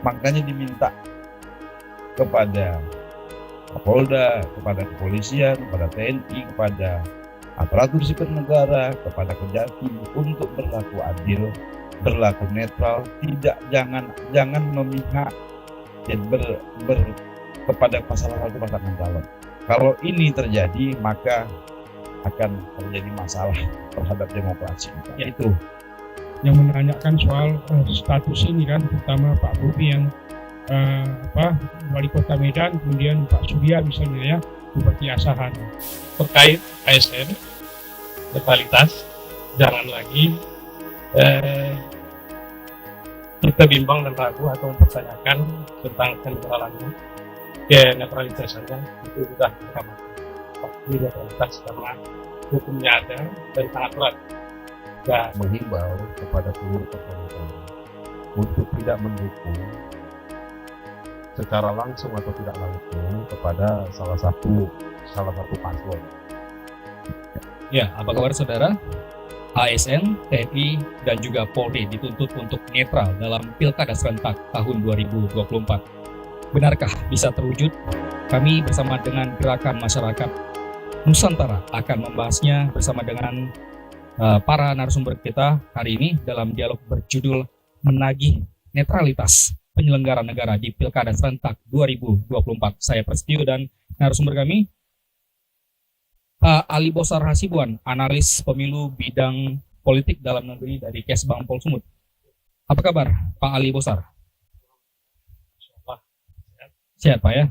Makanya diminta kepada Kapolda, kepada kepolisian, kepada TNI, kepada aparatur sipil negara, kepada Kejati untuk berlaku adil, berlaku netral, jangan memihak dan kepada salah satu pasangan calon. Kalau ini terjadi, maka akan terjadi masalah terhadap demokrasi kita. Ya, itu yang menanyakan soal status ini kan, terutama Pak Bobi yang wali kota Medan, kemudian Pak Surya misalnya ya, Bupati Asahan. Terkait ASN netralitas, jangan lagi kita bimbang dan ragu atau mempertanyakan tentang kenetralannya. Ya, netralitasnya itu sudah sama. Tapi netralitas karena hukumnya ada dan sangat berat. Dan menghimbau kepada seluruh kepala untuk tidak mendukung secara langsung atau tidak langsung kepada salah satu paslon. Ya, apa kabar saudara? ASN, TNI, dan juga Polri dituntut untuk netral dalam Pilkada serentak tahun 2024. Benarkah bisa terwujud? Kami bersama dengan Gerakan Masyarakat Nusantara akan membahasnya bersama dengan para narasumber kita hari ini dalam dialog berjudul Menagih Netralitas Penyelenggara Negara di Pilkada Serentak 2024. Saya Prasetyo dan narasumber kami Pak Ali Bosar Hasibuan, analis pemilu bidang politik dalam negeri dari Kesbang Pol Sumut. Apa kabar Pak Ali Bosar? Sehat Pak ya?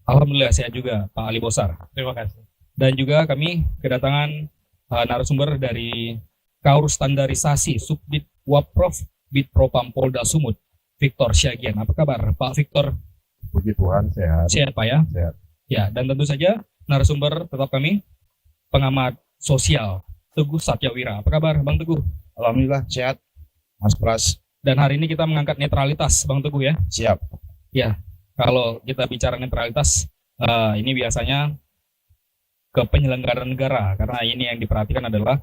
Alhamdulillah sehat juga Pak Ali Bosar. Terima kasih. Dan juga kami kedatangan narasumber dari Kaur Standarisasi Subdit Waprov Bitpropam Polda Sumut, Victor Syagian. Apa kabar Pak Victor? Puji Tuhan sehat. Sehat Pak ya? Sehat. Ya, dan tentu saja narasumber tetap kami, pengamat sosial Teguh Satyawira. Apa kabar Bang Teguh? Alhamdulillah sehat Mas Pras. Dan hari ini kita mengangkat netralitas Bang Teguh ya? Siap. Ya, kalau kita bicara netralitas, ini biasanya ke penyelenggaraan negara, karena ini yang diperhatikan adalah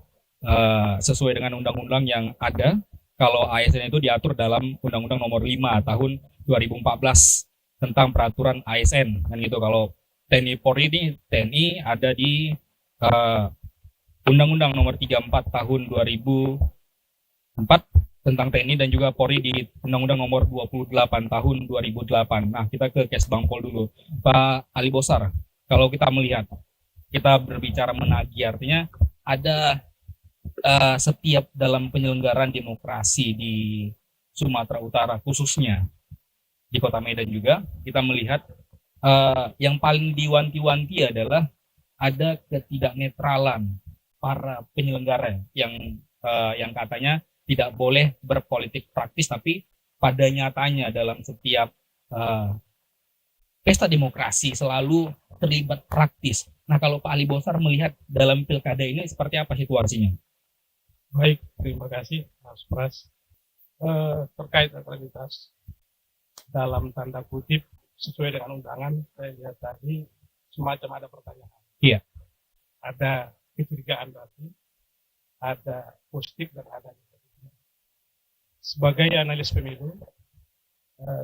sesuai dengan undang-undang yang ada. Kalau ASN itu diatur dalam Undang-Undang Nomor 5 Tahun 2014 tentang peraturan ASN, dan gitu. Kalau TNI Polri ini, TNI ada di Undang-Undang Nomor 34 Tahun 2004 tentang TNI, dan juga Polri di Undang-Undang Nomor 28 Tahun 2008. Nah, kita ke Kesbang Pol dulu. Pak Ali Bosar, kalau kita melihat, kita berbicara menagih, artinya ada setiap dalam penyelenggaraan demokrasi di Sumatera Utara, khususnya di Kota Medan juga, kita melihat yang paling diwanti-wanti adalah ada ketidaknetralan para penyelenggara yang katanya tidak boleh berpolitik praktis, tapi pada nyatanya dalam setiap pesta demokrasi selalu terlibat praktis. Nah, kalau Pak Ali Bosar melihat dalam pilkada ini seperti apa situasinya? Baik, terima kasih Mas Pras. Terkait netralitas dalam tanda kutip sesuai dengan undangan, saya lihat tadi semacam ada pertanyaan. Iya. Ada kecurigaan berarti, ada positif dan ada negatif. Sebagai analis pemilu,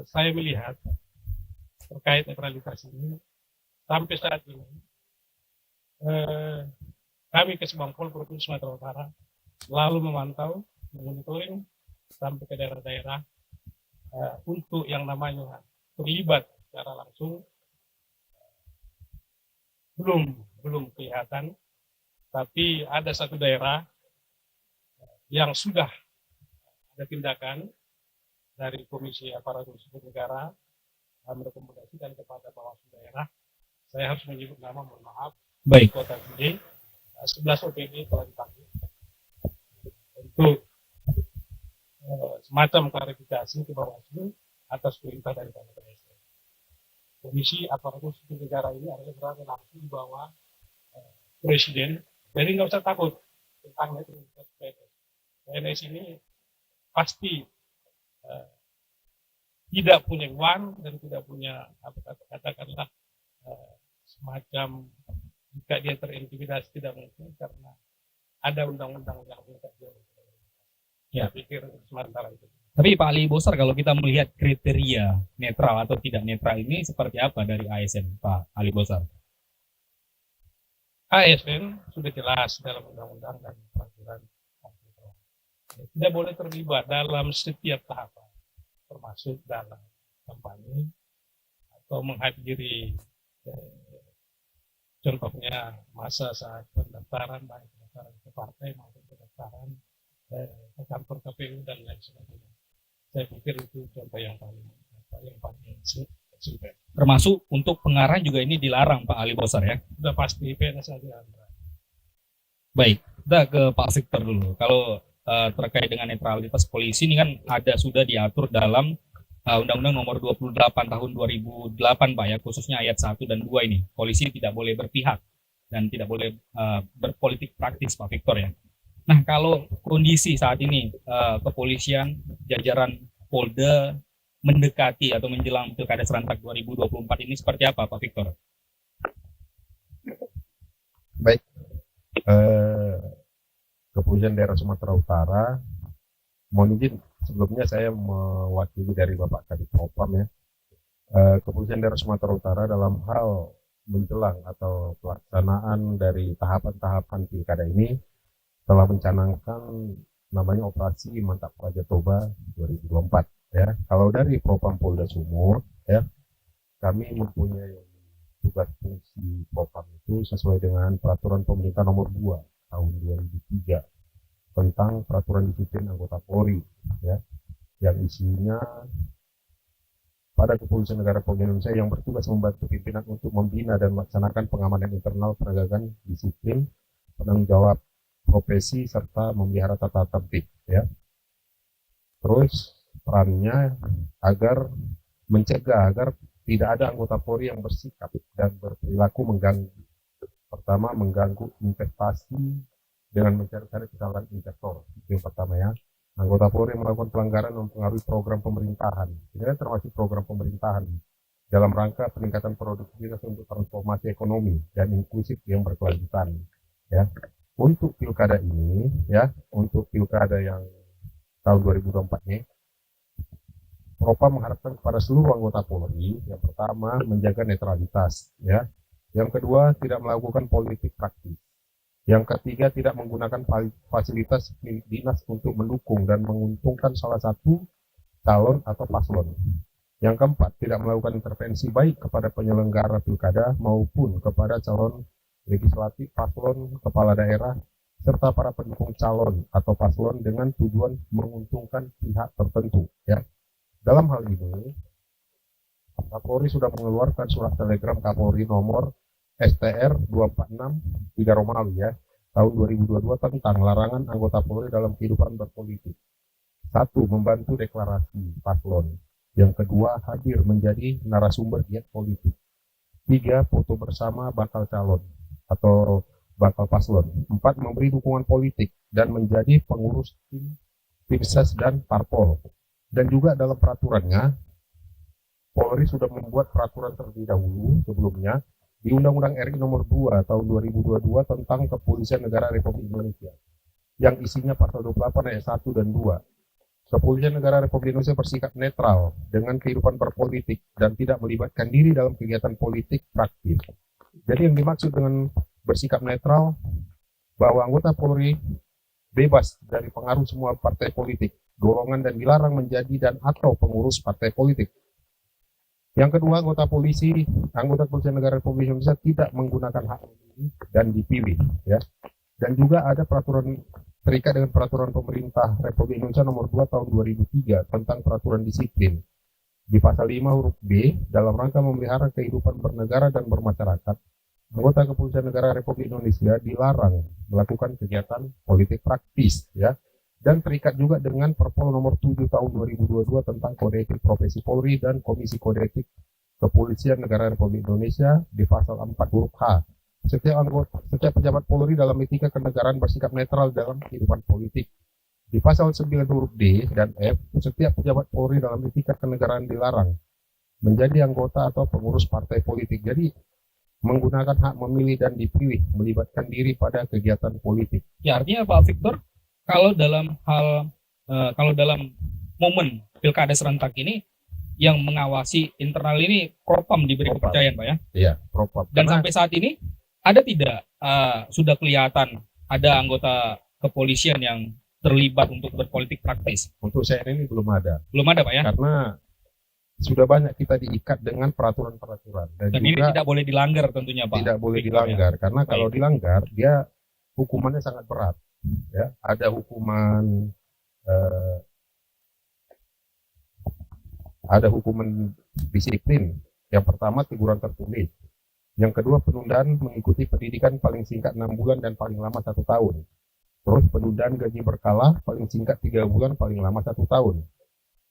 saya melihat terkait netralitas ini sampai saat ini kami Kesbang Pol Provinsi Sumatera Utara selalu memantau, monitoring sampai ke daerah-daerah untuk yang namanya terlibat secara langsung belum kelihatan, tapi ada satu daerah yang sudah ada tindakan dari Komisi Aparatur Sipil Negara merekomendasikan kepada Bawaslu daerah. Saya harus menyebut nama, mohon maaf. Baik. Kota Gede, 11 OPD telah dipanggil untuk semacam klarifikasi ke Bawaslu atas perintah dari PSN. Komisi Aparatur Sipil Negara ini adalah berada langsung di bawah Presiden, jadi nggak usah takut tentang netralitas PNS. PNS ini pasti tidak punya uang dan tidak punya katakanlah semacam jika dia terintimidasi tidak mungkin karena ada undang-undang yang mengikat dia. Ya, pikir sementara itu. Tapi Pak Ali Bosar, kalau kita melihat kriteria netral atau tidak netral ini seperti apa dari ASN, Pak Ali Bosar? ASN sudah jelas dalam undang-undang dan peraturan. Tidak boleh terlibat dalam setiap tahapan, termasuk dalam kampanye atau menghadiri contohnya masa saat pendaftaran, baik pendaftaran ke partai maupun pendaftaran ke kantor KPU dan lain sebagainya. Saya pikir itu contoh yang paling simple. Termasuk untuk pengarahan juga ini dilarang, Pak Ali Bosar ya? Sudah pasti PNS saja. Baik, kita ke Pak Victor dulu. Kalau terkait dengan netralitas polisi ini kan sudah diatur dalam Undang-Undang Nomor 28 Tahun 2008, Pak ya, khususnya ayat 1 dan 2 ini. Polisi tidak boleh berpihak dan tidak boleh berpolitik praktis, Pak Victor ya. Nah, kalau kondisi saat ini kepolisian, jajaran Polda mendekati atau menjelang Pilkada serentak 2024 ini seperti apa, Pak Victor? Baik, Kepolisian Daerah Sumatera Utara, mohon izin sebelumnya saya mewakili dari Bapak Kadif Propam ya. Kepolisian Daerah Sumatera Utara dalam hal menjelang atau pelaksanaan dari tahapan-tahapan pilkada ini telah mencanangkan namanya operasi Mantap Raja Toba 2024 ya. Kalau dari Propam Polda Sumut ya, kami mempunyai tugas fungsi Propam itu sesuai dengan peraturan pemerintah nomor 2 tahun 2003 tentang peraturan disiplin anggota Polri ya, yang isinya pada Kepolisian Negara Republik Indonesia yang bertugas membantu pimpinan untuk membina dan melaksanakan pengamanan internal, penegakan disiplin, penanggung jawab profesi serta memelihara tata tertib ya. Terus perannya agar mencegah agar tidak ada anggota Polri yang bersikap dan berperilaku mengganggu. Pertama, mengganggu investasi dengan mencari-cari kesalahan investor. Itu yang pertama ya. Anggota Polri melakukan pelanggaran mempengaruhi program pemerintahan. Ini termasuk program pemerintahan dalam rangka peningkatan produktivitas untuk transformasi ekonomi dan inklusif yang berkelanjutan ya. Untuk pilkada ini ya, untuk pilkada yang tahun 2024 ini, Propam mengharapkan kepada seluruh anggota Polri yang pertama menjaga netralitas ya, yang kedua tidak melakukan politik praktis, yang ketiga tidak menggunakan fasilitas dinas untuk mendukung dan menguntungkan salah satu calon atau paslon, yang keempat tidak melakukan intervensi baik kepada penyelenggara pilkada maupun kepada calon legislatif, paslon, kepala daerah, serta para pendukung calon atau paslon dengan tujuan menguntungkan pihak tertentu ya. Dalam hal ini, Kapolri sudah mengeluarkan surat telegram Kapolri nomor STR 246 3 Romawi ya, tahun 2022 tentang larangan anggota Polri dalam kehidupan berpolitik. 1. Membantu deklarasi paslon. Yang kedua, hadir menjadi narasumber giat politik. 3. Foto bersama bakal calon atau bakal paslon. 4. Memberi dukungan politik dan menjadi pengurus tim ses dan parpol. Dan juga dalam peraturannya, Polri sudah membuat peraturan terlebih dahulu sebelumnya di Undang-Undang RI Nomor 2 Tahun 2022 tentang Kepolisian Negara Republik Indonesia, yang isinya pasal 28 ayat 1 dan 2. Kepolisian Negara Republik Indonesia bersikap netral dengan kehidupan berpolitik dan tidak melibatkan diri dalam kegiatan politik praktis. Jadi yang dimaksud dengan bersikap netral bahwa anggota Polri bebas dari pengaruh semua partai politik, golongan, dan dilarang menjadi dan atau pengurus partai politik. Yang kedua, anggota Kepolisian Negara Republik Indonesia tidak menggunakan hak memilih dan dipilih ya. Dan juga ada peraturan terikat dengan peraturan pemerintah Republik Indonesia nomor 2 tahun 2003 tentang peraturan disiplin. Di pasal 5 huruf B, dalam rangka memelihara kehidupan bernegara dan bermasyarakat, anggota Kepolisian Negara Republik Indonesia dilarang melakukan kegiatan politik praktis ya, dan terikat juga dengan Perpol nomor 7 tahun 2022 tentang Kode Etik Profesi Polri dan Komisi Kode Etik Kepolisian Negara Republik Indonesia di pasal 4 huruf H. Setiap pejabat Polri dalam etika kenegaraan bersikap netral dalam kehidupan politik. Di pasal 9 huruf D dan F, setiap pejabat Polri dalam etika kenegaraan dilarang menjadi anggota atau pengurus partai politik. Jadi menggunakan hak memilih dan dipilih, melibatkan diri pada kegiatan politik. Ya, artinya Pak Victor, kalau dalam momen pilkada serentak ini yang mengawasi internal ini Propam diberi Propam. kepercayaan, Pak ya? Iya, Propam. Dan Karena sampai saat ini ada tidak sudah kelihatan ada anggota kepolisian yang terlibat untuk berpolitik praktis? untuk saya ini belum ada. Belum ada, Pak ya? Karena sudah banyak kita diikat dengan peraturan-peraturan dan Dan ini juga tidak boleh dilanggar tentunya, Pak. tidak boleh Victor, ya. dilanggar karena kalau dilanggar dia hukumannya sangat berat. Ya, ada hukuman eh, disiplin. Yang pertama teguran tertulis. Yang kedua penundaan mengikuti pendidikan paling singkat 6 bulan dan paling lama 1 tahun. Terus penundaan gaji berkala paling singkat 3 bulan, paling lama 1 tahun.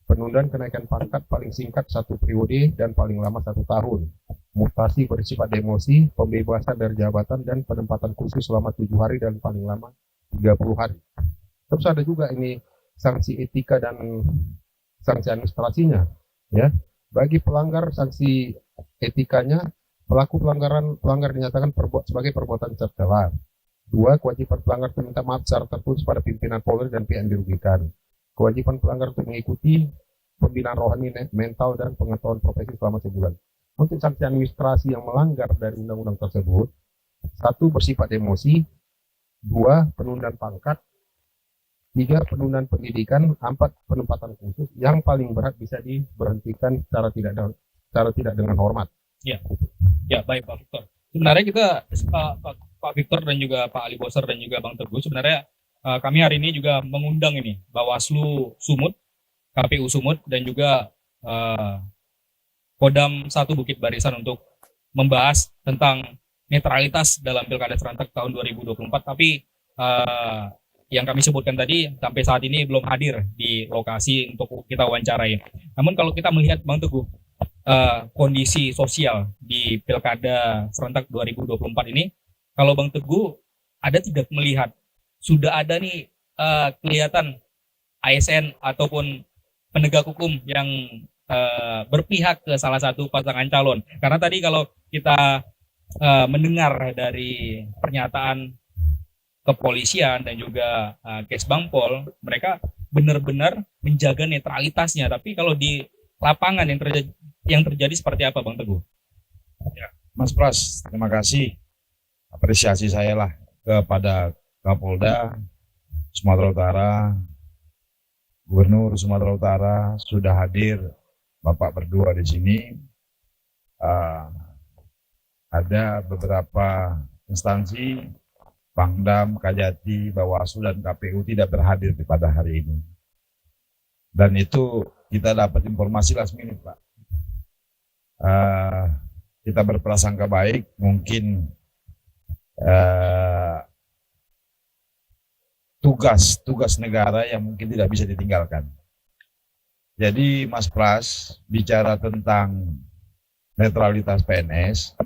Penundaan kenaikan pangkat paling singkat 1 periode dan paling lama 1 tahun. Mutasi bersifat demosi, pembebasan dari jabatan dan penempatan khusus selama 7 hari dan paling lama 30 hari. Terus ada juga ini sanksi etika dan sanksi administrasinya. Ya, bagi pelanggar sanksi etikanya, pelaku pelanggar dinyatakan sebagai perbuatan tercela. 2. Kewajiban pelanggar meminta maaf secara tertulis pada pimpinan Polri dan pihak yang dirugikan. Kewajiban pelanggar untuk mengikuti pembinaan rohani, mental, dan pengetahuan profesi selama sebulan. Untuk sanksi administrasi yang melanggar dari undang-undang tersebut, 1. Bersifat demosi, 2. Penundaan pangkat, 3. Penundaan pendidikan, 4. Penempatan khusus, yang paling berat bisa diberhentikan secara tidak dengan hormat. Ya, baik Pak Victor. Sebenarnya kita Pak Victor dan juga Pak Ali Boser dan juga Bang Teguh, sebenarnya kami hari ini juga mengundang ini Bawaslu Sumut, KPU Sumut, dan juga Kodam 1 Bukit Barisan untuk membahas tentang netralitas dalam Pilkada serentak tahun 2024. Tapi yang kami sebutkan tadi sampai saat ini belum hadir di lokasi untuk kita wawancarai. Namun kalau kita melihat Bang Teguh, kondisi sosial di Pilkada serentak 2024 ini, kalau Bang Teguh ada tidak melihat sudah ada nih kelihatan ASN ataupun penegak hukum yang berpihak ke salah satu pasangan calon? Karena tadi kalau kita mendengar dari pernyataan kepolisian dan juga Kesbangpol, mereka benar-benar menjaga netralitasnya. Tapi kalau di lapangan yang terjadi seperti apa, Bang Teguh? Ya, Mas Pras, terima kasih. Apresiasi saya lah kepada Kapolda Sumatera Utara, Gubernur Sumatera Utara sudah hadir, Bapak berdua di sini. Ada beberapa instansi, Pangdam, Kajati, Bawaslu, dan KPU tidak berhadir pada hari ini. Dan itu kita dapat informasi last minute, Pak. Kita berprasangka baik, mungkin tugas negara yang mungkin tidak bisa ditinggalkan. Jadi Mas Pras, bicara tentang netralitas PNS,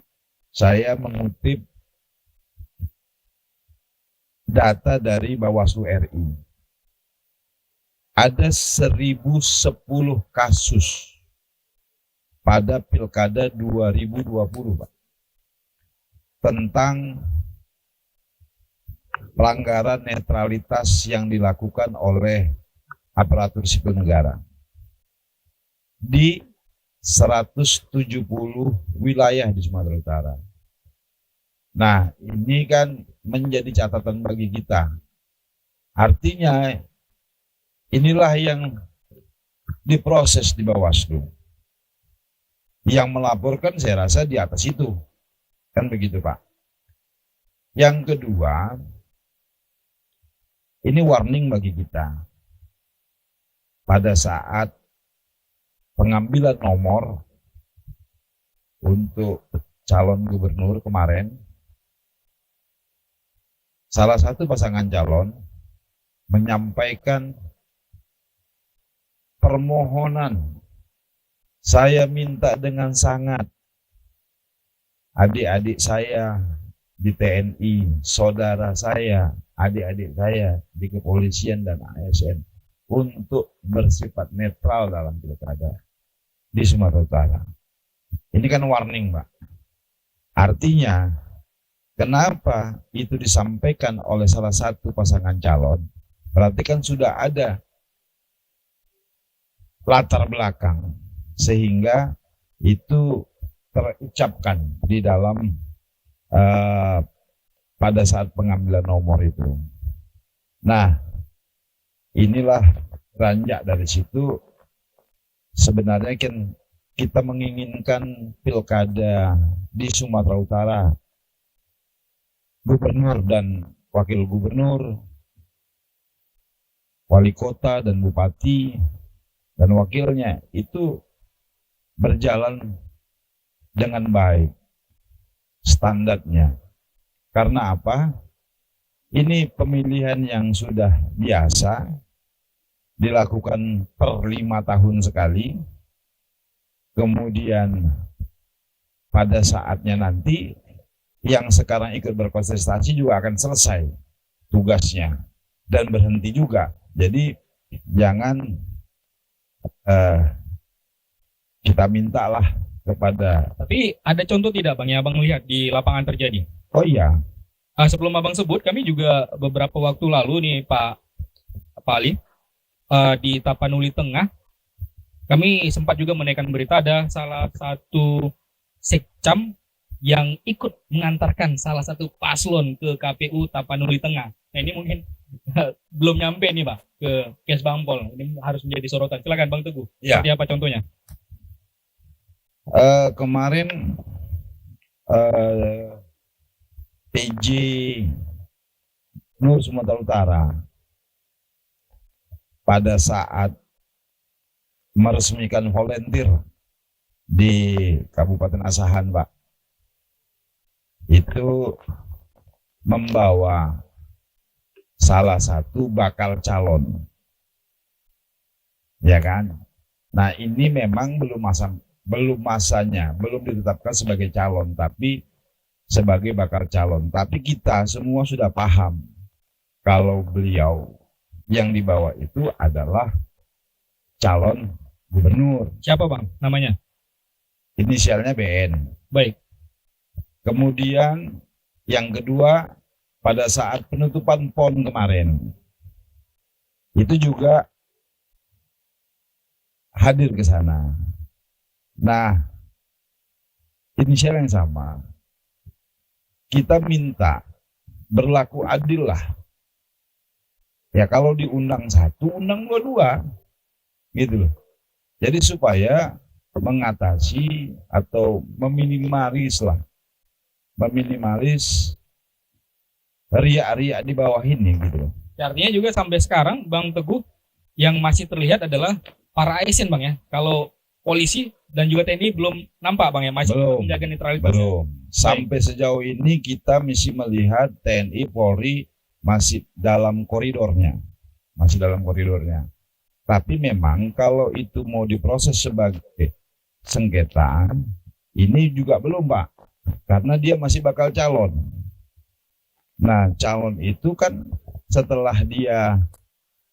saya mengutip data dari Bawaslu RI. Ada 1010 kasus pada Pilkada 2020, Pak, tentang pelanggaran netralitas yang dilakukan oleh aparatur sipil negara di 170 wilayah di Sumatera Utara. Nah, ini kan menjadi catatan bagi kita. Artinya inilah yang diproses di Bawaslu. Yang melaporkan saya rasa di atas itu. Kan begitu, Pak. Yang kedua, ini warning bagi kita. Pada saat pengambilan nomor untuk calon gubernur kemarin, salah satu pasangan calon menyampaikan permohonan, saya minta dengan sangat adik-adik saya di TNI, saudara saya, adik-adik saya di kepolisian dan ASN untuk bersifat netral dalam pilkada di Sumatera Utara. Ini kan warning, Pak. Artinya, kenapa itu disampaikan oleh salah satu pasangan calon? Berarti kan sudah ada latar belakang sehingga itu terucapkan di dalam pada saat pengambilan nomor itu. Nah, inilah beranjak dari situ. Sebenarnya kan kita menginginkan pilkada di Sumatera Utara, gubernur dan wakil gubernur, wali kota dan bupati dan wakilnya itu berjalan dengan baik standarnya. Karena apa? Ini pemilihan yang sudah biasa dilakukan per 5 tahun sekali. Kemudian pada saatnya nanti yang sekarang ikut berkontestasi juga akan selesai tugasnya dan berhenti juga. Jadi jangan kita mintalah kepada. Tapi ada contoh tidak Bang yang Abang lihat di lapangan terjadi? Oh iya, Sebelum Abang sebut, kami juga beberapa waktu lalu nih Pak Ali, di Tapanuli Tengah, kami sempat juga menaikkan berita ada salah satu sekcam yang ikut mengantarkan salah satu paslon ke KPU Tapanuli Tengah. Nah ini mungkin belum nyampe nih Pak ke Kes Bangpol. Ini harus menjadi sorotan. Silakan Bang Teguh. ya. Seperti apa contohnya? Kemarin PJ Nur Sumatera Utara pada saat meresmikan volunteer di Kabupaten Asahan, Pak, itu membawa salah satu bakal calon, ya kan? Nah ini memang belum masanya, belum ditetapkan sebagai calon, tapi sebagai bakal calon. Tapi kita semua sudah paham kalau beliau yang dibawa itu adalah calon gubernur. Siapa Bang namanya? Inisialnya BN. Baik. Kemudian yang kedua, pada saat penutupan PON kemarin, itu juga hadir ke sana. Nah, inisial yang sama. Kita minta berlaku adil lah. Ya kalau diundang satu, undang dua-dua. Gitu loh. Jadi supaya mengatasi atau meminimalis riak-riak di bawah ini gitu. Artinya juga sampai sekarang Bang Teguh yang masih terlihat adalah para ASN Bang ya. Kalau polisi dan juga TNI belum nampak Bang ya, masih Belum. menjaga netralitas. Belum. Sampai sejauh ini kita masih melihat TNI, Polri masih dalam koridornya. Tapi memang kalau itu mau diproses sebagai sengketa, ini juga belum Pak. Karena dia masih bakal calon. Nah calon itu kan setelah dia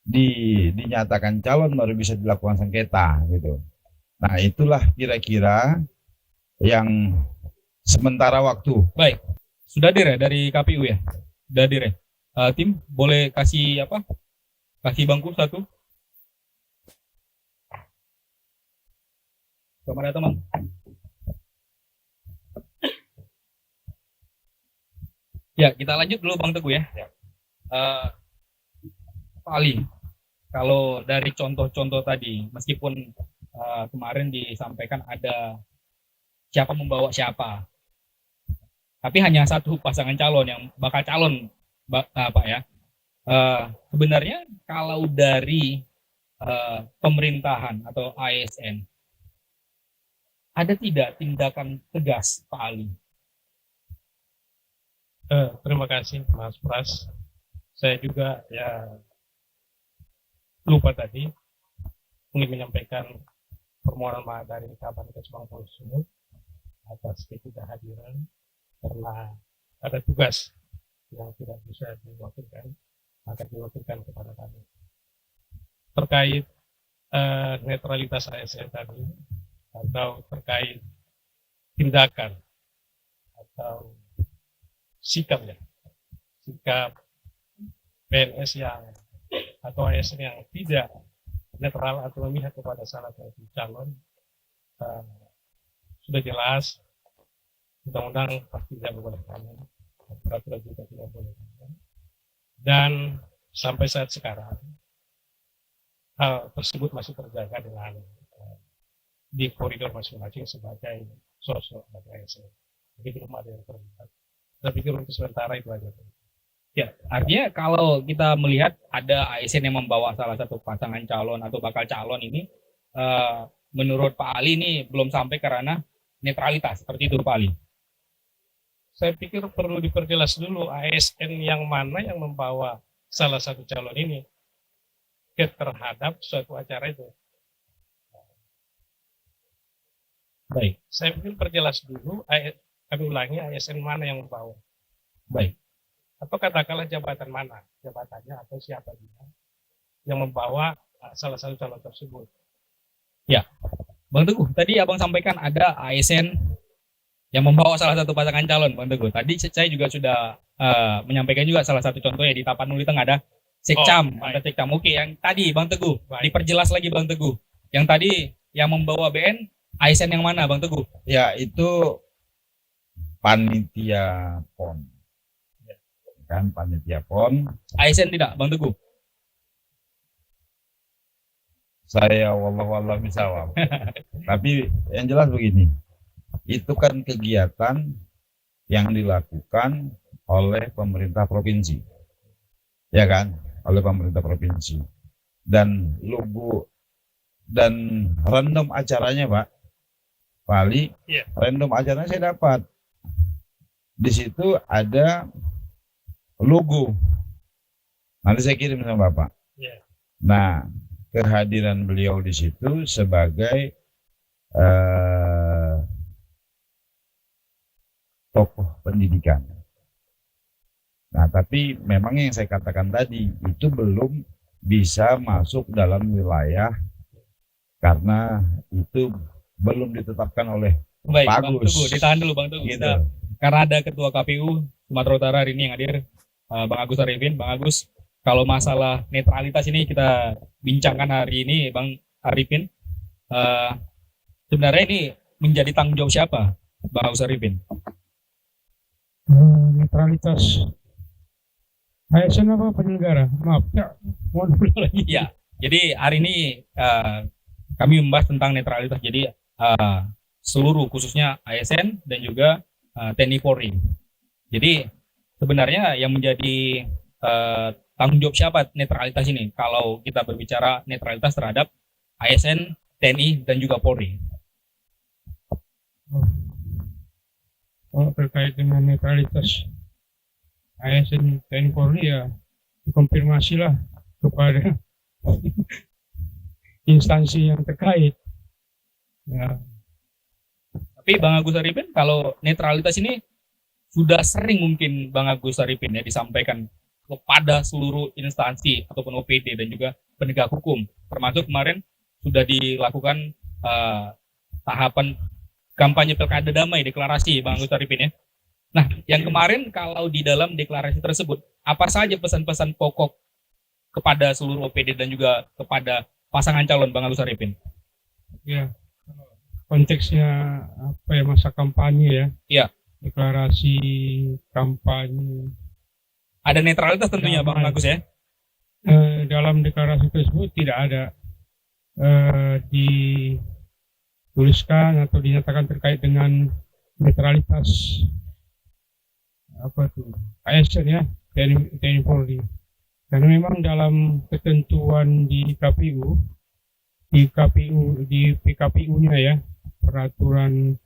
dinyatakan calon baru bisa dilakukan sengketa gitu. Nah itulah kira-kira yang sementara waktu. Baik, sudah hadir ya dari KPU ya? Sudah hadir ya? Tim boleh kasih apa? Kasih bangku satu. Selamat datang Bang. Ya, kita lanjut dulu Bang Teguh ya. Pak Ali, kalau dari contoh-contoh tadi, meskipun kemarin disampaikan ada siapa membawa siapa, tapi hanya satu pasangan calon yang bakal calon, Pak ya. Sebenarnya kalau dari pemerintahan atau ASN, ada tidak tindakan tegas Pak Ali? Terima kasih Mas Pras. Saya juga ya lupa tadi ingin menyampaikan permohonan maaf dari Kapolres Bangpol Sumut atas ketidakhadiran karena ada tugas yang tidak bisa diwakilkan, akan diwakilkan kepada kami. Terkait netralitas ASN tadi atau terkait tindakan atau sikap PNS yang atau ASN yang tidak netral atau memihak kepada salah satu calon. Uh, Sudah jelas, undang-undang pasti tidak membolehkan, peraturan juga tidak boleh. Dan sampai saat sekarang hal tersebut masih terjaga dengan di koridor masing-masing sebagai sosok dari ASN. Jadi belum ada yang terlihat. Saya pikir untuk sementara itu aja. Ya, artinya kalau kita melihat ada ASN yang membawa salah satu pasangan calon atau bakal calon ini, menurut Pak Ali ini belum sampai ke ranah netralitas, seperti itu Pak Ali. Saya pikir perlu diperjelas dulu ASN yang mana yang membawa salah satu calon ini terhadap suatu acara itu. Baik, Saya pikir perjelas dulu, kami ulangi ASN mana yang membawa. baik. Atau katakanlah jabatan mana, jabatannya atau siapa dia yang membawa salah satu calon tersebut. Ya, Bang Teguh, tadi Abang sampaikan ada ASN yang membawa salah satu pasangan calon, Bang Teguh. Tadi saya juga sudah menyampaikan juga salah satu contohnya di Tapanuli Tengah ada Sekcam, ada Sekcam. Oke, yang tadi Bang Teguh, diperjelas lagi Bang Teguh. Yang tadi yang membawa BN, ASN yang mana Bang Teguh? Ya, itu panitia PON. Kan panitia PON. ASN tidak, Bang Teguh? Saya wallahu misawab. Tapi yang jelas begini, itu kan kegiatan yang dilakukan oleh pemerintah provinsi, ya kan, oleh pemerintah provinsi. Dan logo dan random acaranya, Pak Ali, random acaranya saya dapat. Di situ ada logo. Nanti saya kirim sama Bapak. Nah, kehadiran beliau di situ sebagai tokoh pendidikan. Nah, tapi memang yang saya katakan tadi itu belum bisa masuk dalam wilayah karena itu belum ditetapkan oleh Baik, Pak Bang Agus. Teguh, ditahan dulu Bang Teguh. Gitu. Karena ada Ketua KPU Sumatera Utara hari ini yang hadir, Bang Agus Arifin. Bang Agus, kalau masalah netralitas ini kita bincangkan hari ini, Bang Arifin. Sebenarnya ini menjadi tanggung jawab siapa, Bang Agus Arifin? Netralitas ASN apa penyelenggara? Maaf, ya, mohon lagi. Ya, jadi hari ini kami membahas tentang netralitas. Jadi seluruh khususnya ASN dan juga TNI Polri. Jadi sebenarnya yang menjadi tanggung jawab siapa netralitas ini? Kalau kita berbicara netralitas terhadap ASN, TNI dan juga Polri. Kalau terkait dengan netralitas ASN TNI Polri ya dikonfirmasilah kepada instansi yang terkait. Ya. Tapi Bang Agus Arifin, kalau netralitas ini sudah sering mungkin Bang Agus Arifin ya disampaikan kepada seluruh instansi ataupun OPD dan juga penegak hukum. Termasuk kemarin sudah dilakukan tahapan kampanye pilkada damai, deklarasi Bang Agus Arifin ya. Nah, yang kemarin kalau di dalam deklarasi tersebut, apa saja pesan-pesan pokok kepada seluruh OPD dan juga kepada pasangan calon Bang Agus Arifin? Ya, konteksnya apa ya, masa kampanye ya? Iya. Deklarasi kampanye. Ada netralitas tentunya Bang Agus ya? Dalam deklarasi tersebut tidak ada dituliskan atau dinyatakan terkait dengan netralitas apa tuh ASN ya, TNI Polri. Karena memang dalam ketentuan di PKPU-nya ya, peraturan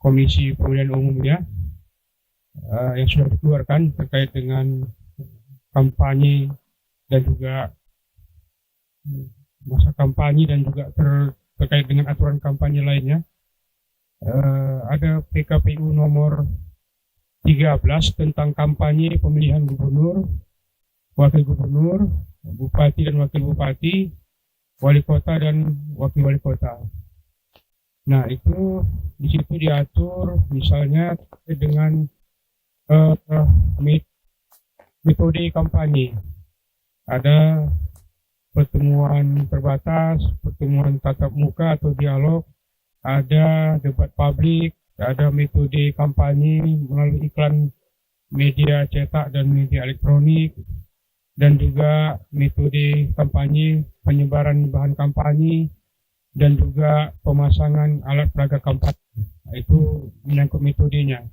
Komisi Pemilihan Umumnya yang sudah dikeluarkan terkait dengan kampanye dan juga masa kampanye dan juga terkait dengan aturan kampanye lainnya. Ada PKPU nomor 13 tentang kampanye pemilihan gubernur, wakil gubernur, bupati dan wakil bupati, wali kota dan wakil wali kota. Nah, itu di situ diatur misalnya dengan metode kampanye. Ada pertemuan terbatas, pertemuan tatap muka atau dialog, ada debat publik, ada metode kampanye melalui iklan media cetak dan media elektronik, dan juga metode kampanye penyebaran bahan kampanye, dan juga pemasangan alat peraga kampanye. Nah, itu menyangkut metodenya.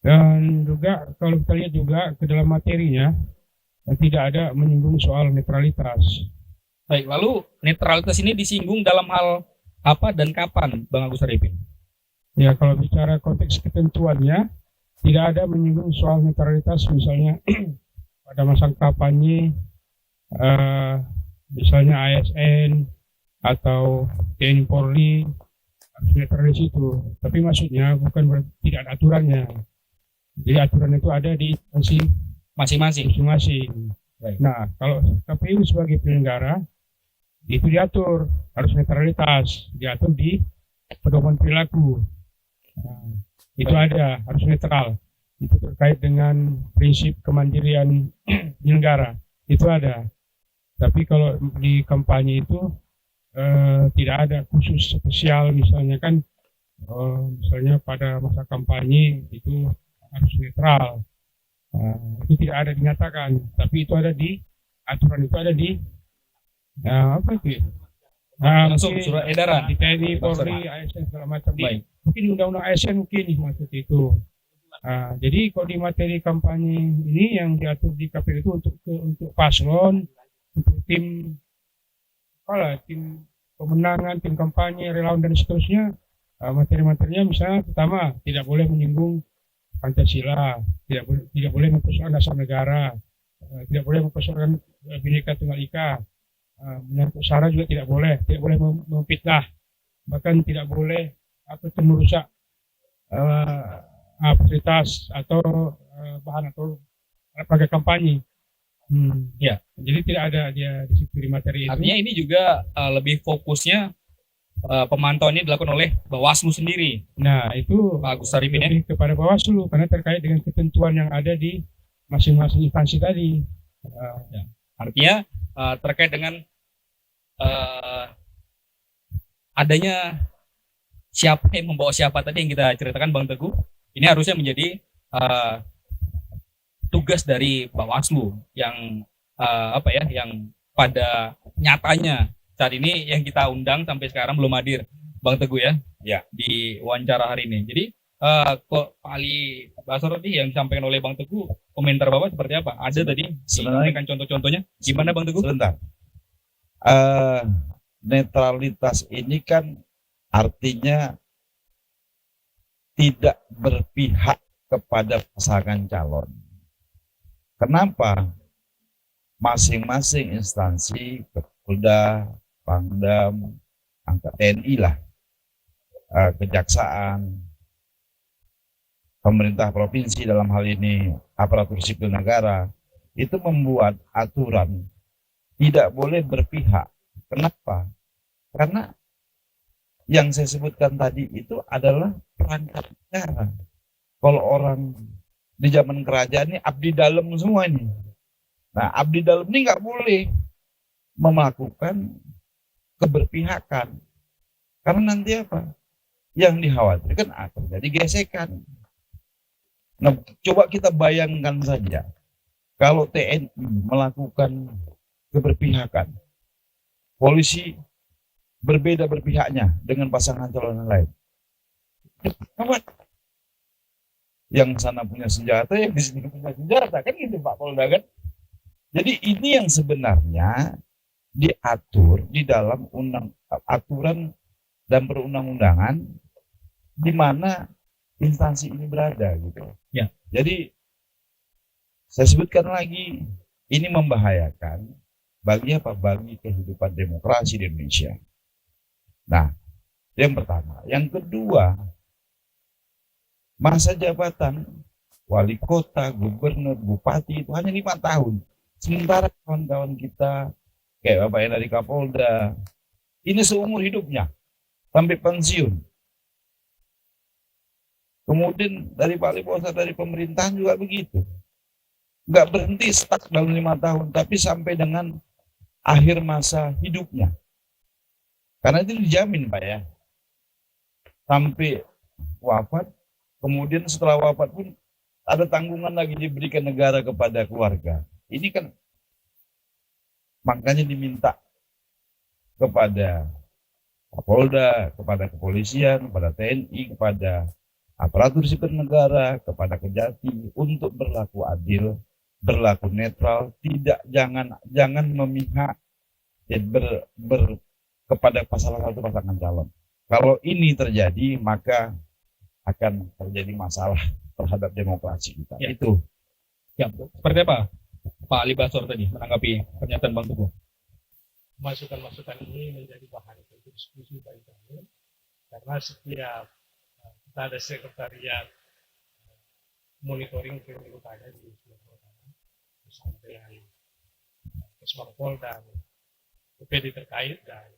Dan juga kalau kita lihat juga ke dalam materinya, tidak ada menyinggung soal netralitas. Baik, lalu netralitas ini disinggung dalam hal apa dan kapan, Bang Agus Haripin? Ya, kalau bicara konteks ketentuannya, tidak ada menyinggung soal netralitas, misalnya pada masa kampanye, misalnya ASN atau TNI Polri harus netral di situ. Tapi maksudnya bukan berarti tidak ada aturannya. Jadi aturan itu ada di instansi Masing-masing. masing-masing. Baik. Nah, kalau KPU sebagai penyelenggara itu diatur harus netralitas, diatur di pedoman perilaku. Nah, itu ada harus netral. Itu terkait dengan prinsip kemandirian penyelenggara. Itu ada. Tapi kalau di kampanye itu tidak ada khusus spesial, misalnya kan misalnya pada masa kampanye itu harus netral. Itu tidak ada dinyatakan, tapi itu ada di aturan, itu ada di apa itu? Langsung Mungkin surat edaran. di TNI, Polri, ASN segala macam. Baik. Mungkin di undang-undang ASN mungkin maksud itu. Jadi kalau di materi kampanye ini yang diatur di KPU itu untuk paslon, untuk tim tim pemenangan, tim kampanye, relawan dan seterusnya. Materi-materinya misalnya pertama tidak boleh menyinggung Pancasila, tidak boleh mempersoalkan dasar negara, tidak boleh mempersoalkan Bhinneka Tunggal Ika, menyangkut SARA juga tidak boleh memfitnah, bahkan tidak boleh merusak fasilitas atau bahan atau alat kampanye. Ya. Jadi tidak ada dia di situ di materi itu. Artinya ini juga lebih fokusnya pemantauan ini dilakukan oleh Bawaslu sendiri. Nah, itu Pak Agus Haripin ya. lebih kepada Bawaslu karena terkait dengan ketentuan yang ada di masing-masing instansi tadi. Artinya terkait dengan adanya siapa yang membawa siapa tadi yang kita ceritakan Bang Teguh, ini harusnya menjadi tugas dari Bawaslu yang yang pada nyatanya saat ini yang kita undang sampai sekarang belum hadir, Bang Teguh ya, di wawancara hari ini. Jadi kok Pak Ali Basor tadi yang disampaikan oleh Bang Teguh, komentar Bapak seperti apa? Ada tadi disampaikan contoh-contohnya. Gimana Bang Teguh? Sebentar. Netralitas ini kan artinya tidak berpihak kepada pasangan calon. Kenapa? Masing-masing instansi, Polda, Pangdam, angkat TNI lah, kejaksaan, pemerintah provinsi dalam hal ini, aparatur sipil negara, itu membuat aturan tidak boleh berpihak. Kenapa? Karena yang saya sebutkan tadi itu adalah perangkat negara. Kalau orang di zaman kerajaan ini abdi dalam semua ini. Nah, abdi dalam ini nggak boleh melakukan keberpihakan. Karena nanti apa? Yang dikhawatirkan akan terjadi gesekan. Nah, coba kita bayangkan saja. Kalau TNI melakukan keberpihakan, polisi berbeda berpihaknya dengan pasangan calon yang lain. Yang sana punya senjata, yang di sini punya senjata, kan gitu Pak Polda kan? Jadi ini yang sebenarnya diatur di dalam aturan dan perundang-undangan di mana instansi ini berada gitu. Ya. Jadi saya sebutkan lagi, ini membahayakan bagi apa? Bagi kehidupan demokrasi di Indonesia. Nah, yang pertama. Yang kedua, masa jabatan wali kota, gubernur, bupati itu hanya 5 tahun. Sementara kawan-kawan kita kayak Bapak yang dari Kapolda, ini seumur hidupnya sampai pensiun. Kemudian dari Wali Kota, dari pemerintahan juga begitu. Nggak berhenti stuck dalam 5 tahun, tapi sampai dengan akhir masa hidupnya. Karena itu dijamin Pak ya. Sampai wafat, kemudian setelah wafat pun ada tanggungan lagi diberikan negara kepada keluarga. Ini kan makanya diminta kepada Kapolda, kepada kepolisian, kepada TNI, kepada aparatur sipil negara, kepada Kejati untuk berlaku adil, berlaku netral, jangan memihak kepada salah satu pasangan calon. Kalau ini terjadi, maka akan terjadi masalah terhadap demokrasi kita. Ya. Itu. Ya, seperti apa Pak Ali Basor tadi menanggapi pernyataan Bang Teguh? Masukan-masukan ini menjadi bahan untuk diskusi bagi kami, karena setiap kita ada sekretariat monitoring pemilu kada di Sumatera Utara bersama dengan Kesbang Polda, UPD terkait dan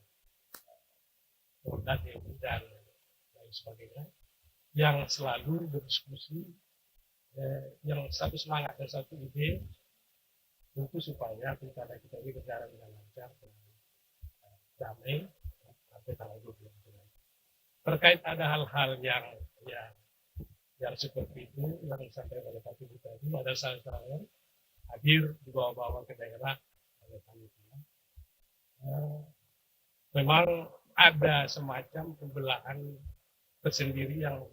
Polda, TNI dan lain sebagainya, yang selalu berdiskusi, yang satu semangat dan satu ide untuk supaya pilkada kita ini berjalan dengan lancar dan damai sampai tanggal 29. Terkait ada hal-hal yang seperti itu yang disampaikan oleh Pak Ibu tadi, ada salah hadir dibawa-bawa ke daerah oleh panitia. Memang ada semacam pembelaan tersendiri yang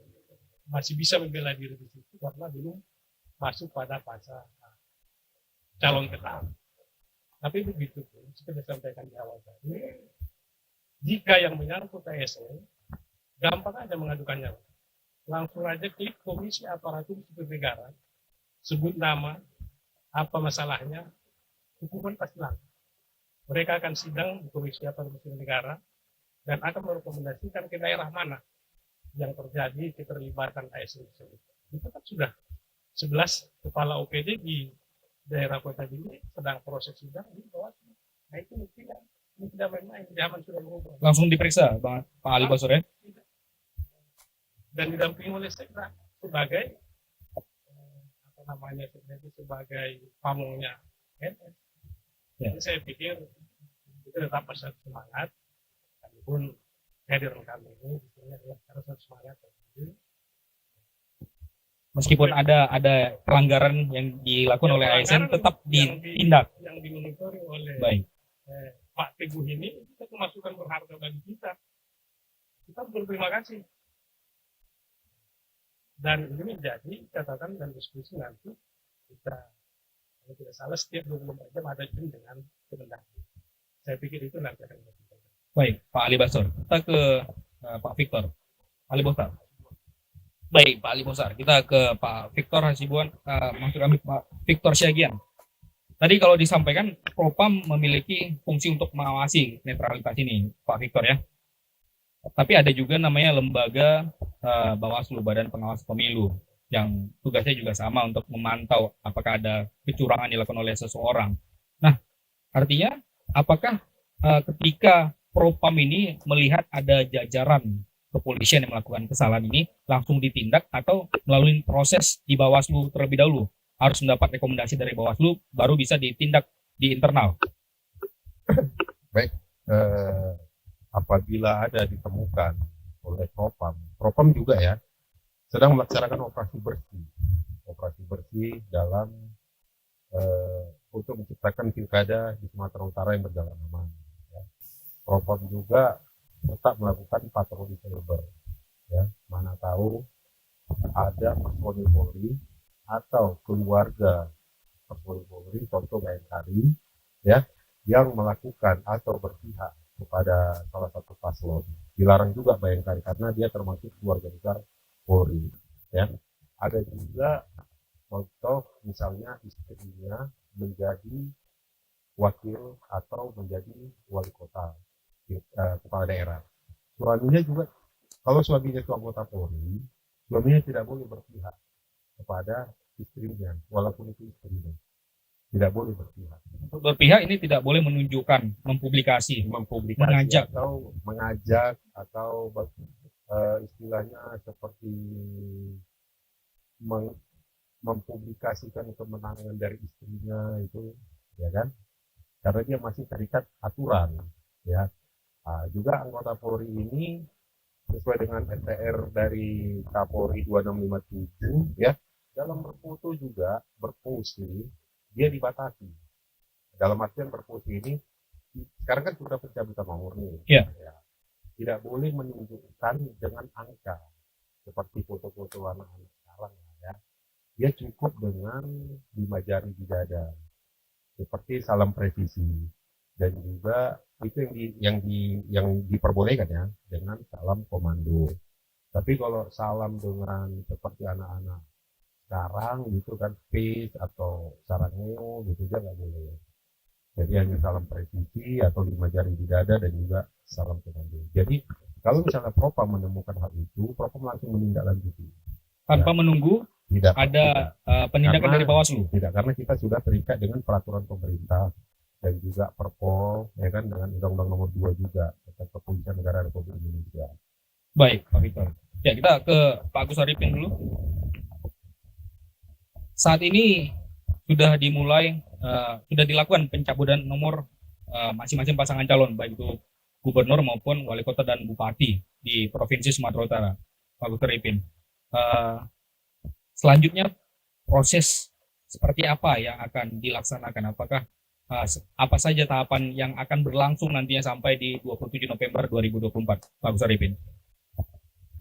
masih bisa membela diri di situ karena belum masuk pada fase calon tetap. Tapi begitu pun, seperti disampaikan di awal tadi, jika yang menyangkut ASN, gampang aja mengadukannya. Langsung aja klik Komisi Aparatur Sipil Negara, sebut nama, apa masalahnya, hukuman pasti langsung. Mereka akan sidang di Komisi Aparatur Sipil Negara dan akan merekomendasikan ke daerah mana yang terjadi keterlibatan ASN tersebut. Itu kan sudah 11 kepala OPD di daerah Kota Binjai sedang proses sidang di Bawaslu. Nah itu tidak main-main, zaman sudah berubah. Langsung diperiksa Pak Ali Basor ya? Dan didampingi oleh Sekda sebagai sebagai pamongnya NS. Ya. Jadi saya pikir itu tetap semangat, walaupun kehadiran kami ini adalah harus semangat. Meskipun ada pelanggaran yang dilakukan oleh ASN tetap ditindak. Yang dimonitori oleh Baik. Pak Teguh ini kita masukan berharga bagi kita. Kita berterima kasih. Dan ini menjadi catatan dan diskusi nanti kita, kalau tidak salah setiap 24 jam ada Zoom dengan Kemendagri. Saya pikir itu nanti akan kita. Baik, Pak Ali Basor. Kita ke Pak Victor Ali Bosar. Baik, Pak Ali Bosar. Kita ke Pak Victor Hasibuan, maksud kami Pak Victor Syagian. Tadi kalau disampaikan Propam memiliki fungsi untuk mengawasi netralitas ini, Pak Victor ya. Tapi ada juga namanya lembaga Bawaslu, Badan Pengawas Pemilu, yang tugasnya juga sama untuk memantau apakah ada kecurangan dilakukan oleh seseorang. Nah, artinya apakah ketika Propam ini melihat ada jajaran kepolisian yang melakukan kesalahan ini langsung ditindak atau melalui proses di Bawaslu terlebih dahulu? Harus mendapat rekomendasi dari Bawaslu baru bisa ditindak di internal. Baik, apabila ada ditemukan oleh Propam juga ya sedang melaksanakan operasi bersih dalam untuk menciptakan pilkada di Sumatera Utara yang berjalan aman. Ya. Propam juga tetap melakukan patroli cyber, ya, mana tahu ada personil Polri atau keluarga personil Polri, contoh Bayangkari, ya, yang melakukan atau berpihak kepada salah satu paslon. Dilarang juga Bayangkari karena dia termasuk keluarga besar Polri, ya. Ada juga contoh misalnya istrinya menjadi wakil atau menjadi wali kota, kepala daerah. Suaminya juga, kalau suaminya itu anggota Polri, suaminya tidak boleh berpihak kepada istrinya, walaupun itu istrinya. Tidak boleh berpihak. Untuk berpihak ini tidak boleh menunjukkan, mempublikasi mengajak atau istilahnya seperti mempublikasikan kemenangan dari istrinya itu, ya kan? karena dia masih terikat aturan, ya. Juga anggota Polri ini sesuai dengan STR dari Kapolri 2657, ya, dalam berfoto juga berpose dia dibatasi. Dalam artian berpose ini sekarang kan sudah pencabutan nomor nih, Iya. ya. Tidak boleh menunjukkan dengan angka seperti foto-foto anak-anak sekarang, ya. Dia cukup dengan 5 jari di dada, seperti salam presisi, dan juga itu yang diperbolehkan, ya, dengan salam komando. Tapi kalau salam dengan seperti anak-anak sekarang gitu kan, face atau sarangeo gitu juga nggak boleh. Jadi hanya salam presisi atau 5 jari di dada dan juga salam komando. Jadi kalau misalnya Propam menemukan hal itu, Propam langsung menindaklanjuti. Tanpa menunggu Tidak ada penindakan Karena- dari Bawaslu. tidak, karena kita sudah terikat dengan peraturan pemerintah dan juga Perpol, ya kan, dengan Undang-Undang Nomor 2 juga tentang Kepolisian Negara Republik Indonesia. Baik, Pak Victor. Ya, kita ke Pak Agus Arifin dulu. Saat ini sudah dimulai, sudah dilakukan pencabutan nomor masing-masing pasangan calon, baik itu gubernur maupun wali kota dan bupati di Provinsi Sumatera Utara, Pak Agus Arifin. Selanjutnya proses seperti apa yang akan dilaksanakan? Apakah apa saja tahapan yang akan berlangsung nantinya sampai di 27 November 2024, Pak Agus Arifin?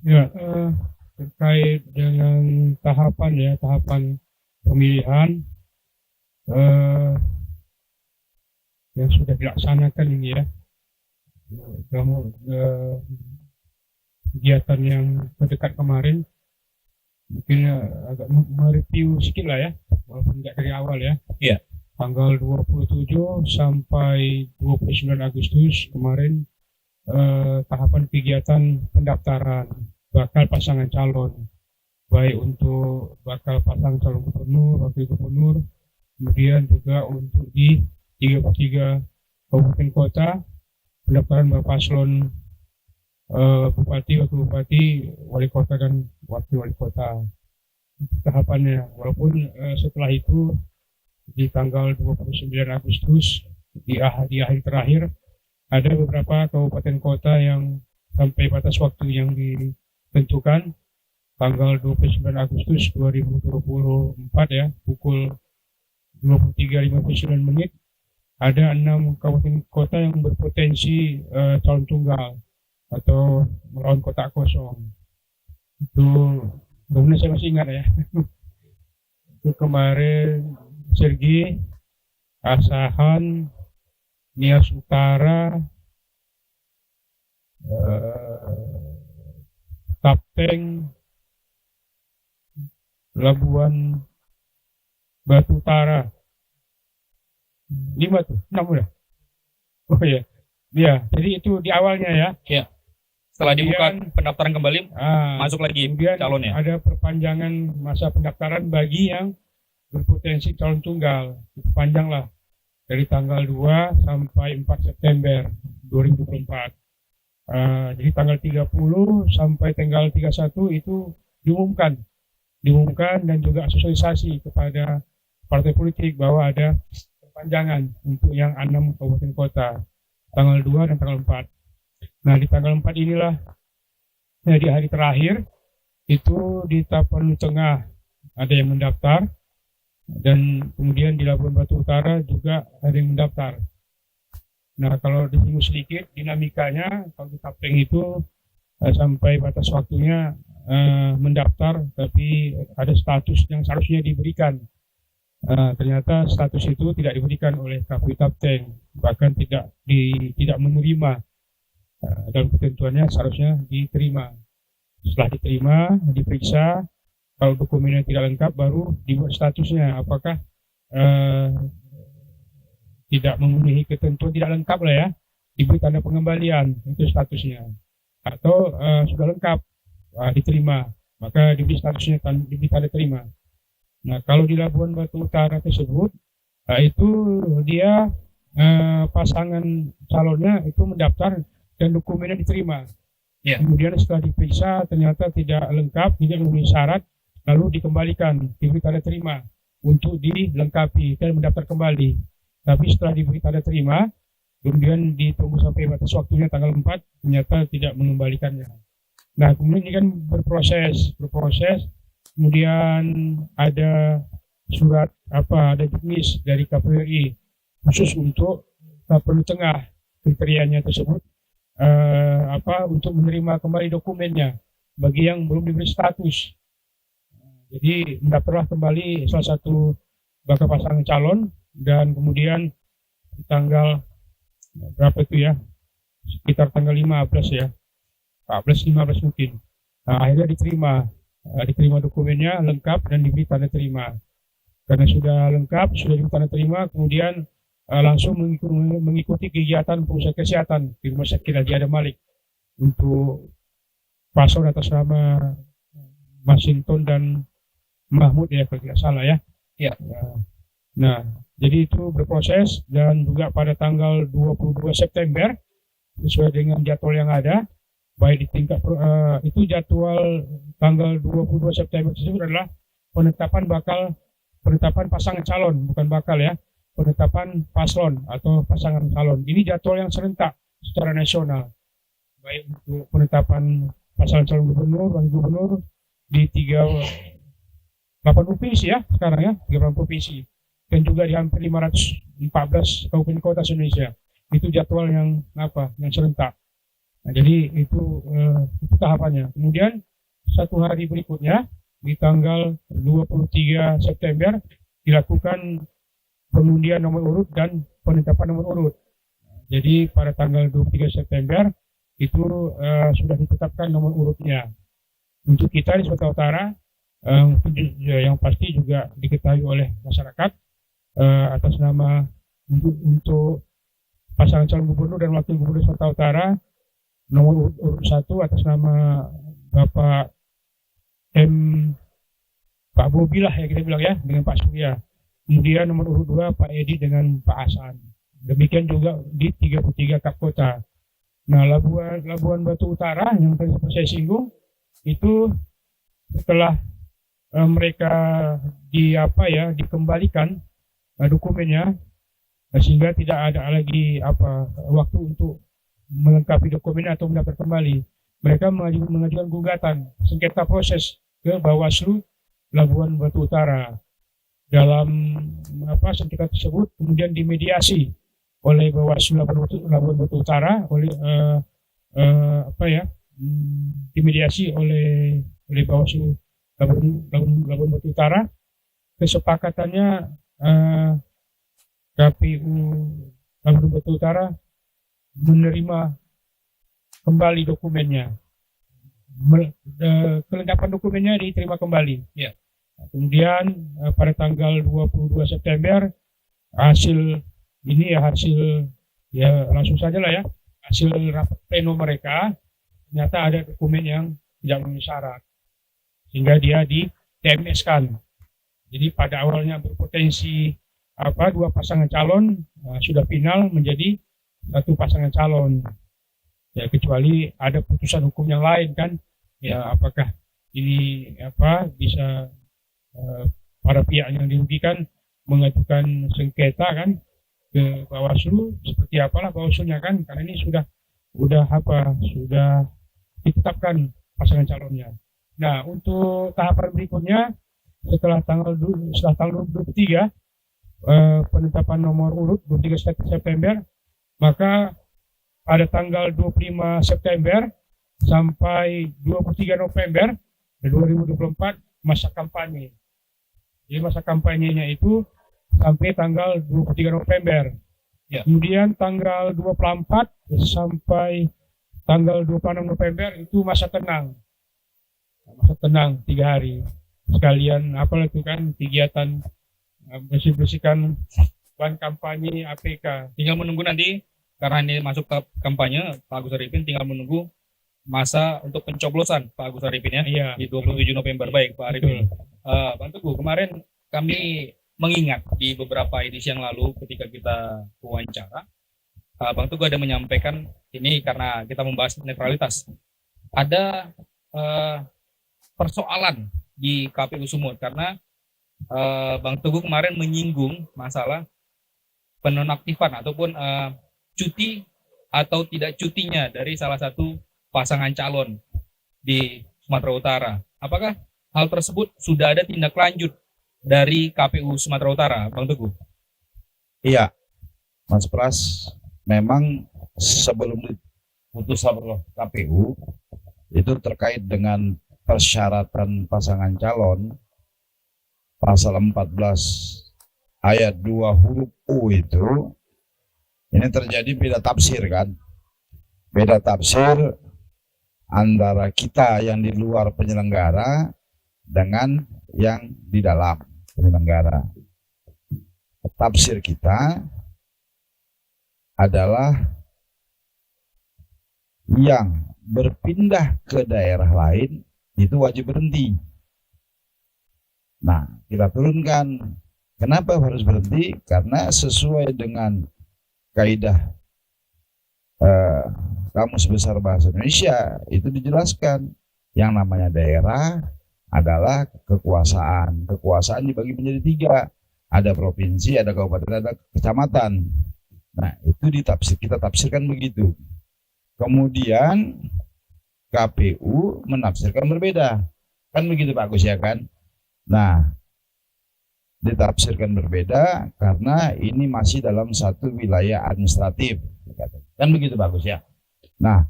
Ya, terkait dengan tahapan pemilihan yang sudah dilaksanakan ini, ya. Kegiatan yang terdekat kemarin mungkin agak mereview sedikit lah, ya, walaupun tidak dari awal, ya. Iya. Tanggal 27 sampai 29 Agustus kemarin tahapan kegiatan pendaftaran bakal pasangan calon, baik untuk bakal pasangan calon gubernur, wakil gubernur, kemudian juga untuk di 33 kabupaten kota, pendaftaran paslon bupati, wakil bupati, wali kota dan wakil wali kota. Itu tahapannya. Walaupun setelah itu di tanggal 29 Agustus di hari terakhir ada beberapa kabupaten kota yang sampai batas waktu yang ditentukan tanggal 29 Agustus 2024, ya, pukul 23.59 menit ada 6 kabupaten kota yang berpotensi calon tunggal atau melawan kotak kosong. Itu benar, saya masih ingat, ya. Itu kemarin Sergi, Asahan, Nias Utara, Tapteng, Labuan Batu Utara. 5 tuh, 6 udah. Oh ya, ya. Jadi itu di awalnya, ya. Setelah dibuka Kemudian, pendaftaran kembali, masuk lagi kemudian calonnya. ada perpanjangan masa pendaftaran bagi yang berpotensi calon tunggal. Panjang lah, dari tanggal 2 sampai 4 September 2024. Jadi tanggal 30 sampai tanggal 31 itu diumumkan dan juga sosialisasi kepada partai politik bahwa ada perpanjangan untuk yang 6 kabupaten kota, tanggal 2 dan tanggal 4. Nah, di tanggal 4 inilah, di hari terakhir itu di Tapanuli Tengah ada yang mendaftar, dan kemudian di Labuan Batu Utara juga ada yang mendaftar. Nah, kalau disinggung sedikit dinamikanya, kalau di Tapteng itu sampai batas waktunya mendaftar, tapi ada status yang seharusnya diberikan. Ternyata status itu tidak diberikan oleh KPU Tapteng, bahkan tidak menerima. Dalam ketentuannya seharusnya diterima. Setelah diterima, diperiksa, kalau dokumennya tidak lengkap baru dibuat statusnya. Apakah tidak memenuhi ketentuan, tidak lengkap lah, ya, diberi tanda pengembalian, itu statusnya. Atau sudah lengkap, diterima, maka diberi statusnya diberi tanda terima. Nah, kalau di Labuan Batu Utara tersebut, itu dia pasangan calonnya itu mendaftar dan dokumennya diterima. Ya. Kemudian setelah diperiksa ternyata tidak lengkap, tidak memenuhi syarat, lalu dikembalikan, diberi tanda terima untuk dilengkapi dan mendaftar kembali. Tapi setelah diberi tanda terima, kemudian ditunggu sampai batas waktunya tanggal 4, ternyata tidak mengembalikannya. Nah, kemudian ini kan berproses, kemudian ada surat ada juknis dari KPRI khusus untuk Perlu Tengah, kriterianya tersebut untuk menerima kembali dokumennya bagi yang belum diberi status. Jadi mendaftarlah kembali salah satu bakal pasangan calon, dan kemudian di tanggal berapa itu ya, sekitar tanggal 15 ya, 14-15 mungkin. Nah, akhirnya diterima dokumennya lengkap dan diberi tanda terima. Karena sudah lengkap, sudah diberi tanda terima, kemudian langsung mengikuti kegiatan pengusaha kesehatan di Rumah Sakit Haji Adam Malik untuk paslon atas nama Masinton dan Mahmud ya, kalau tidak salah ya. Ya. Nah, jadi itu berproses, dan juga pada tanggal 22 September sesuai dengan jadwal yang ada, baik di tingkat itu jadwal tanggal 22 September tersebut adalah penetapan pasangan calon, bukan bakal ya, penetapan paslon atau pasangan calon. Ini jadwal yang serentak secara nasional, baik untuk penetapan pasangan calon gubernur, wakil gubernur di 8 provinsi ya sekarang ya, 38 provinsi, dan juga di hampir 514 kabupaten kota Indonesia. Itu jadwal yang serentak. Nah, jadi itu tahapannya. Kemudian satu hari berikutnya di tanggal 23 September dilakukan pengundian nomor urut dan penetapan nomor urut. Jadi pada tanggal 23 September itu sudah ditetapkan nomor urutnya. Untuk kita di Sumatera Utara, yang pasti juga diketahui oleh masyarakat, atas nama untuk pasangan calon gubernur dan wakil gubernur Sumatera Utara, nomor urut 1 atas nama Bapak Pak Bobi lah ya kita bilang ya, dengan Pak Surya. Kemudian nomor urut 2 Pak Edi dengan Pak Hasan. Demikian juga di 33 kap kota. Nah, Labuan Batu Utara yang tadi saya singgung itu setelah mereka dikembalikan dokumennya, sehingga tidak ada lagi waktu untuk melengkapi dokumen atau mendaftar kembali. Mereka mengajukan gugatan sengketa proses ke Bawaslu Labuan Batu Utara. Dalam sengketa tersebut kemudian dimediasi oleh Bawaslu Labuan Batu Utara, dimediasi oleh Bawaslu Labuan Batu Utara. Kesepakatannya KPU Labuan Batu Utara menerima kembali dokumennya, kelengkapan dokumennya diterima kembali. Ya. Kemudian pada tanggal 22 September hasil langsung saja lah ya, hasil rapat pleno mereka ternyata ada dokumen yang tidak memenuhi syarat, sehingga dia di TMS-kan. Jadi pada awalnya berpotensi dua pasangan calon sudah final menjadi satu pasangan calon. Ya, kecuali ada putusan hukum yang lain kan, ya apakah ini bisa para pihak yang dirugikan mengajukan sengketa kan ke Bawaslu, seperti apalah Bawaslunya kan, karena ini sudah ditetapkan pasangan calonnya. Nah, untuk tahapan berikutnya setelah tanggal 23 penetapan nomor urut 23 September, maka pada tanggal 25 September sampai 23 November 2024 masa kampanye. Jadi masa kampanyenya itu sampai tanggal 23 November. Ya. Kemudian tanggal 24 sampai tanggal 26 November itu masa tenang. Masa tenang 3 hari. Sekalian itu kan kegiatan bersih-bersihkan bahan kampanye APK. Tinggal menunggu nanti, karena ini masuk ke kampanye, Pak Agus Haripin tinggal menunggu masa untuk pencoblosan Pak Agus Haripin ya, Iya. di 27 November. Baik Pak Haripin. Bang Teguh, kemarin kami mengingat di beberapa edisi yang lalu ketika kita wawancara, Bang Teguh ada menyampaikan ini karena kita membahas netralitas. Ada persoalan di KPU Sumut karena Bang Teguh kemarin menyinggung masalah penonaktifan ataupun cuti atau tidak cutinya dari salah satu pasangan calon di Sumatera Utara. Apakah hal tersebut sudah ada tindak lanjut dari KPU Sumatera Utara, Bang Teguh? Iya, Mas Pras, memang sebelum diputuskan oleh KPU itu terkait dengan persyaratan pasangan calon pasal 14 ayat 2 huruf U itu ini terjadi beda tafsir kan. Beda tafsir antara kita yang di luar penyelenggara dengan yang di dalam penyelenggara. Tafsir kita adalah yang berpindah ke daerah lain itu wajib berhenti. Nah, kita turunkan. Kenapa harus berhenti? Karena sesuai dengan kaidah Kamus Besar Bahasa Indonesia itu dijelaskan yang namanya daerah adalah kekuasaan. Kekuasaan dibagi menjadi 3. Ada provinsi, ada kabupaten, ada kecamatan. Nah, itu kita tafsirkan begitu. Kemudian KPU menafsirkan berbeda. Kan begitu Pak Agus ya kan? Nah, ditafsirkan berbeda karena ini masih dalam satu wilayah administratif. Kan begitu Pak Agus ya? Nah,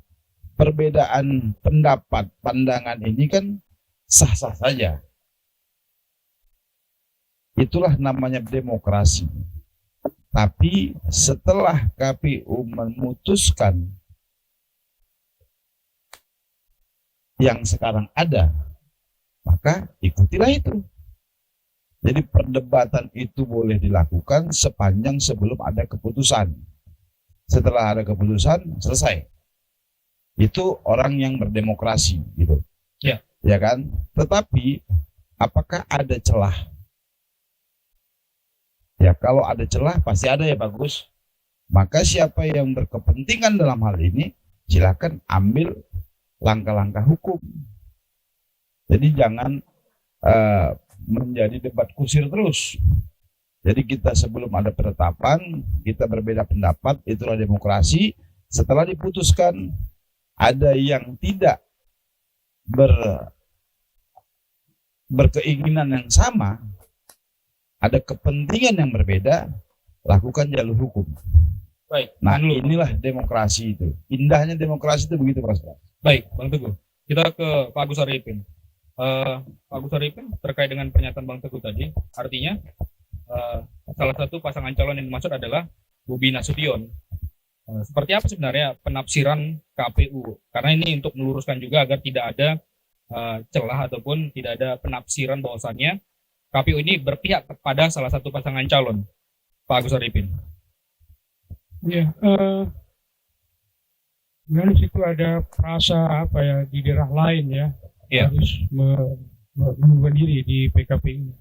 perbedaan pendapat, pandangan ini kan sah-sah saja. Itulah namanya demokrasi. Tapi setelah KPU memutuskan yang sekarang ada, maka ikutilah itu. Jadi perdebatan itu boleh dilakukan sepanjang sebelum ada keputusan. Setelah ada keputusan, selesai. Itu orang yang berdemokrasi gitu. Ya. Ya kan? Tetapi apakah ada celah? Ya, kalau ada celah pasti ada ya bagus. Maka siapa yang berkepentingan dalam hal ini silakan ambil langkah-langkah hukum. Jadi jangan menjadi debat kusir terus. Jadi kita sebelum ada penetapan, kita berbeda pendapat, itulah demokrasi. Setelah diputuskan ada yang tidak berkeinginan yang sama, ada kepentingan yang berbeda, lakukan jalur hukum. Baik. Nah, inilah demokrasi itu. Indahnya demokrasi itu begitu, Mas. Baik, Bang Teguh. Kita ke Pak Agus Arifin. Pak Agus Arifin terkait dengan pernyataan Bang Teguh tadi, artinya salah satu pasangan calon yang dimaksud adalah Bobi Nasution. Seperti apa sebenarnya penafsiran KPU? Karena ini untuk meluruskan juga agar tidak ada celah ataupun tidak ada penafsiran bahwasannya KPU ini berpihak kepada salah satu pasangan calon. Pak Agus Arifin. Ya, memang situ ada frasa apa ya di daerah lain ya, Ya. harus mengundurkan diri di PKPU.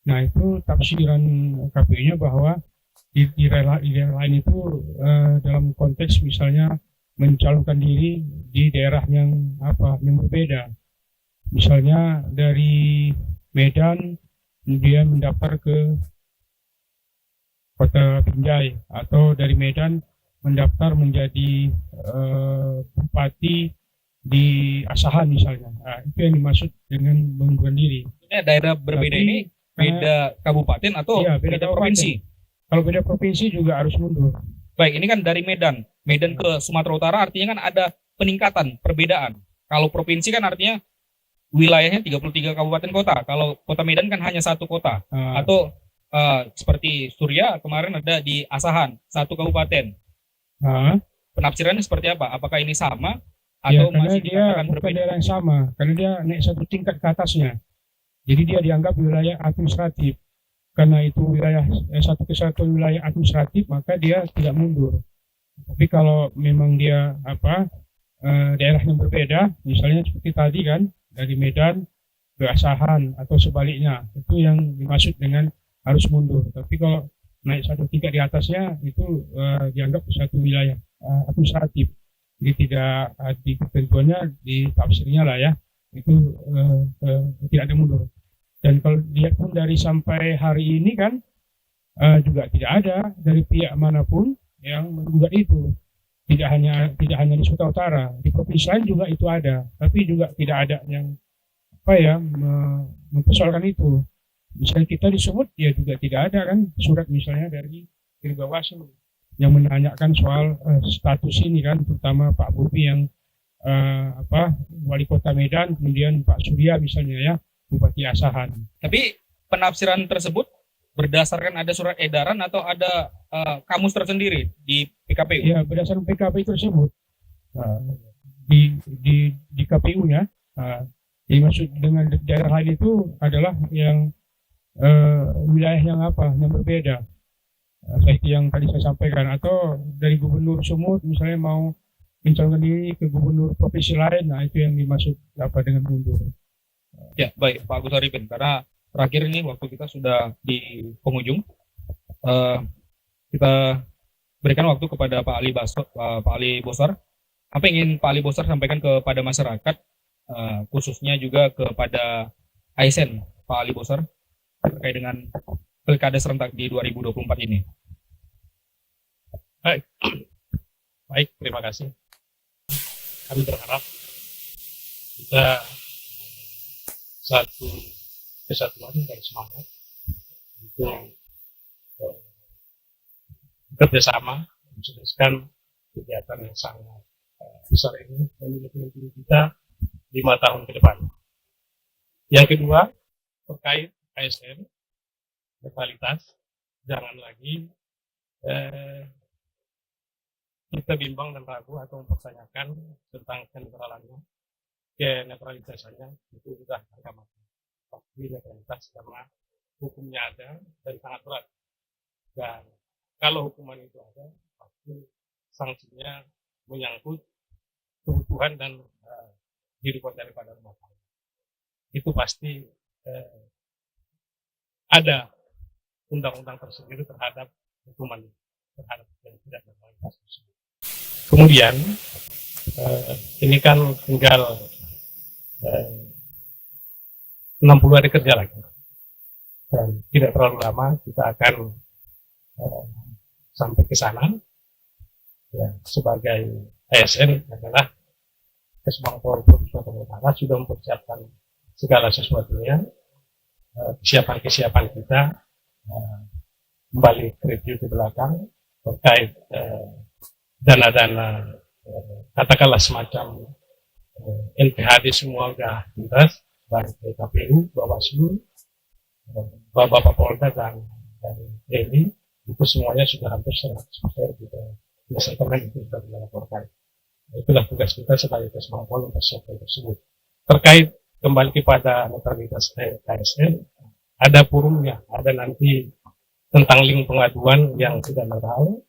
Nah itu tafsiran KPU-nya bahwa di daerah lain itu dalam konteks misalnya mencalonkan diri di daerah yang berbeda. Misalnya dari Medan kemudian mendaftar ke Kota Binjai, atau dari Medan mendaftar menjadi bupati di Asahan misalnya. Nah, itu yang dimaksud dengan mengundurkan diri. Ini daerah berbeda. Tapi, ini beda kabupaten atau iya, beda kabupaten. provinsi? Kalau beda provinsi juga harus mundur. Baik, ini kan dari Medan ke Sumatera Utara artinya kan ada peningkatan, perbedaan. Kalau provinsi kan artinya wilayahnya 33 kabupaten kota. Kalau kota Medan kan hanya 1 kota. Atau seperti Surya kemarin ada di Asahan, 1 kabupaten. Penafsirannya seperti apa? Apakah ini sama atau karena masih dia dikatakan bukan berbeda? daerah yang sama, karena dia naik 1 tingkat ke atasnya. Jadi dia dianggap wilayah administratif. Karena itu wilayah 1 kesatuan wilayah administratif, maka dia tidak mundur. Tapi kalau memang dia daerah yang berbeda, misalnya seperti tadi kan dari Medan ke Asahan atau sebaliknya, itu yang dimaksud dengan harus mundur. Tapi kalau naik 1 tingkat di atasnya itu dianggap satu wilayah administratif. Jadi tidak di ketentuannya, di tafsirnya lah ya, itu tidak ada mundur. Dan kalau dilihat pun dari sampai hari ini kan juga tidak ada dari pihak manapun yang menggugat itu. Tidak hanya di Sumatera Utara, di provinsi lain juga itu ada, tapi juga tidak ada yang mempersoalkan itu. Misalnya kita di Sumut ya juga tidak ada kan surat misalnya dari Bawaslu yang menanyakan soal status ini kan, terutama Pak Bobi yang wali kota Medan, kemudian Pak Surya misalnya ya Bupati Asahan. Tapi penafsiran tersebut berdasarkan ada surat edaran atau ada kamus tersendiri di PKPU? Ya, berdasarkan PKPU tersebut di KPU-nya. Yang maksud dengan daerah lain itu adalah yang wilayah yang berbeda. Baik yang tadi saya sampaikan, atau dari Gubernur Sumut misalnya mau mencalonkan diri ke Gubernur provinsi lain, nah itu yang dimaksud dengan mundur. Ya, baik Pak Agus Arifin, karena terakhir ini waktu kita sudah di penghujung. Kita berikan waktu kepada Pak Ali Bosar. Apa yang ingin Pak Ali Bosar sampaikan kepada masyarakat, khususnya juga kepada ASN, Pak Ali Bosar, terkait dengan pilkada serentak di 2024 ini? Baik, terima kasih. Kami berharap kita satu kesatuan dan semangat untuk bekerjasama mensukseskan kegiatan yang sangat besar ini memiliki kita 5 tahun ke depan. Yang kedua, terkait ASN, netralitas, jangan lagi kita bimbang dan ragu atau mempertanyakan tentang kenetralannya. Netralitasnya itu sudah harga mati. Tapi netralitas karena hukumnya ada dan sangat berat. Dan kalau hukuman itu ada, pasti sanksinya menyangkut kebutuhan dan kehidupan daripada rumah tangga. Itu pasti ada undang-undang tersendiri terhadap hukuman terhadap yang tidak netralitas tersebut. Kemudian ini kan tinggal 60 hari kerja lagi, dan tidak terlalu lama kita akan sampai ke sana. Ya, sebagai ASN adalah Kesbangpol Provinsi Sumatera Utara sudah mempersiapkan segala sesuatunya, kesiapan kita kembali ke review ke belakang terkait dana-dana katakanlah semacam NPHD semua sudah tuntas, baik KPU, Bawaslu, Bapak Polda dan TNI, itu semuanya sudah hampir 100% kita selesaikan, itu sudah dilaporkan. Itulah tugas kita sebagai Kesbangpol mempersiapkan tersebut. Terkait kembali kepada netralitas ASN, ada forumnya, ada nanti tentang link pengaduan yang tidak netral,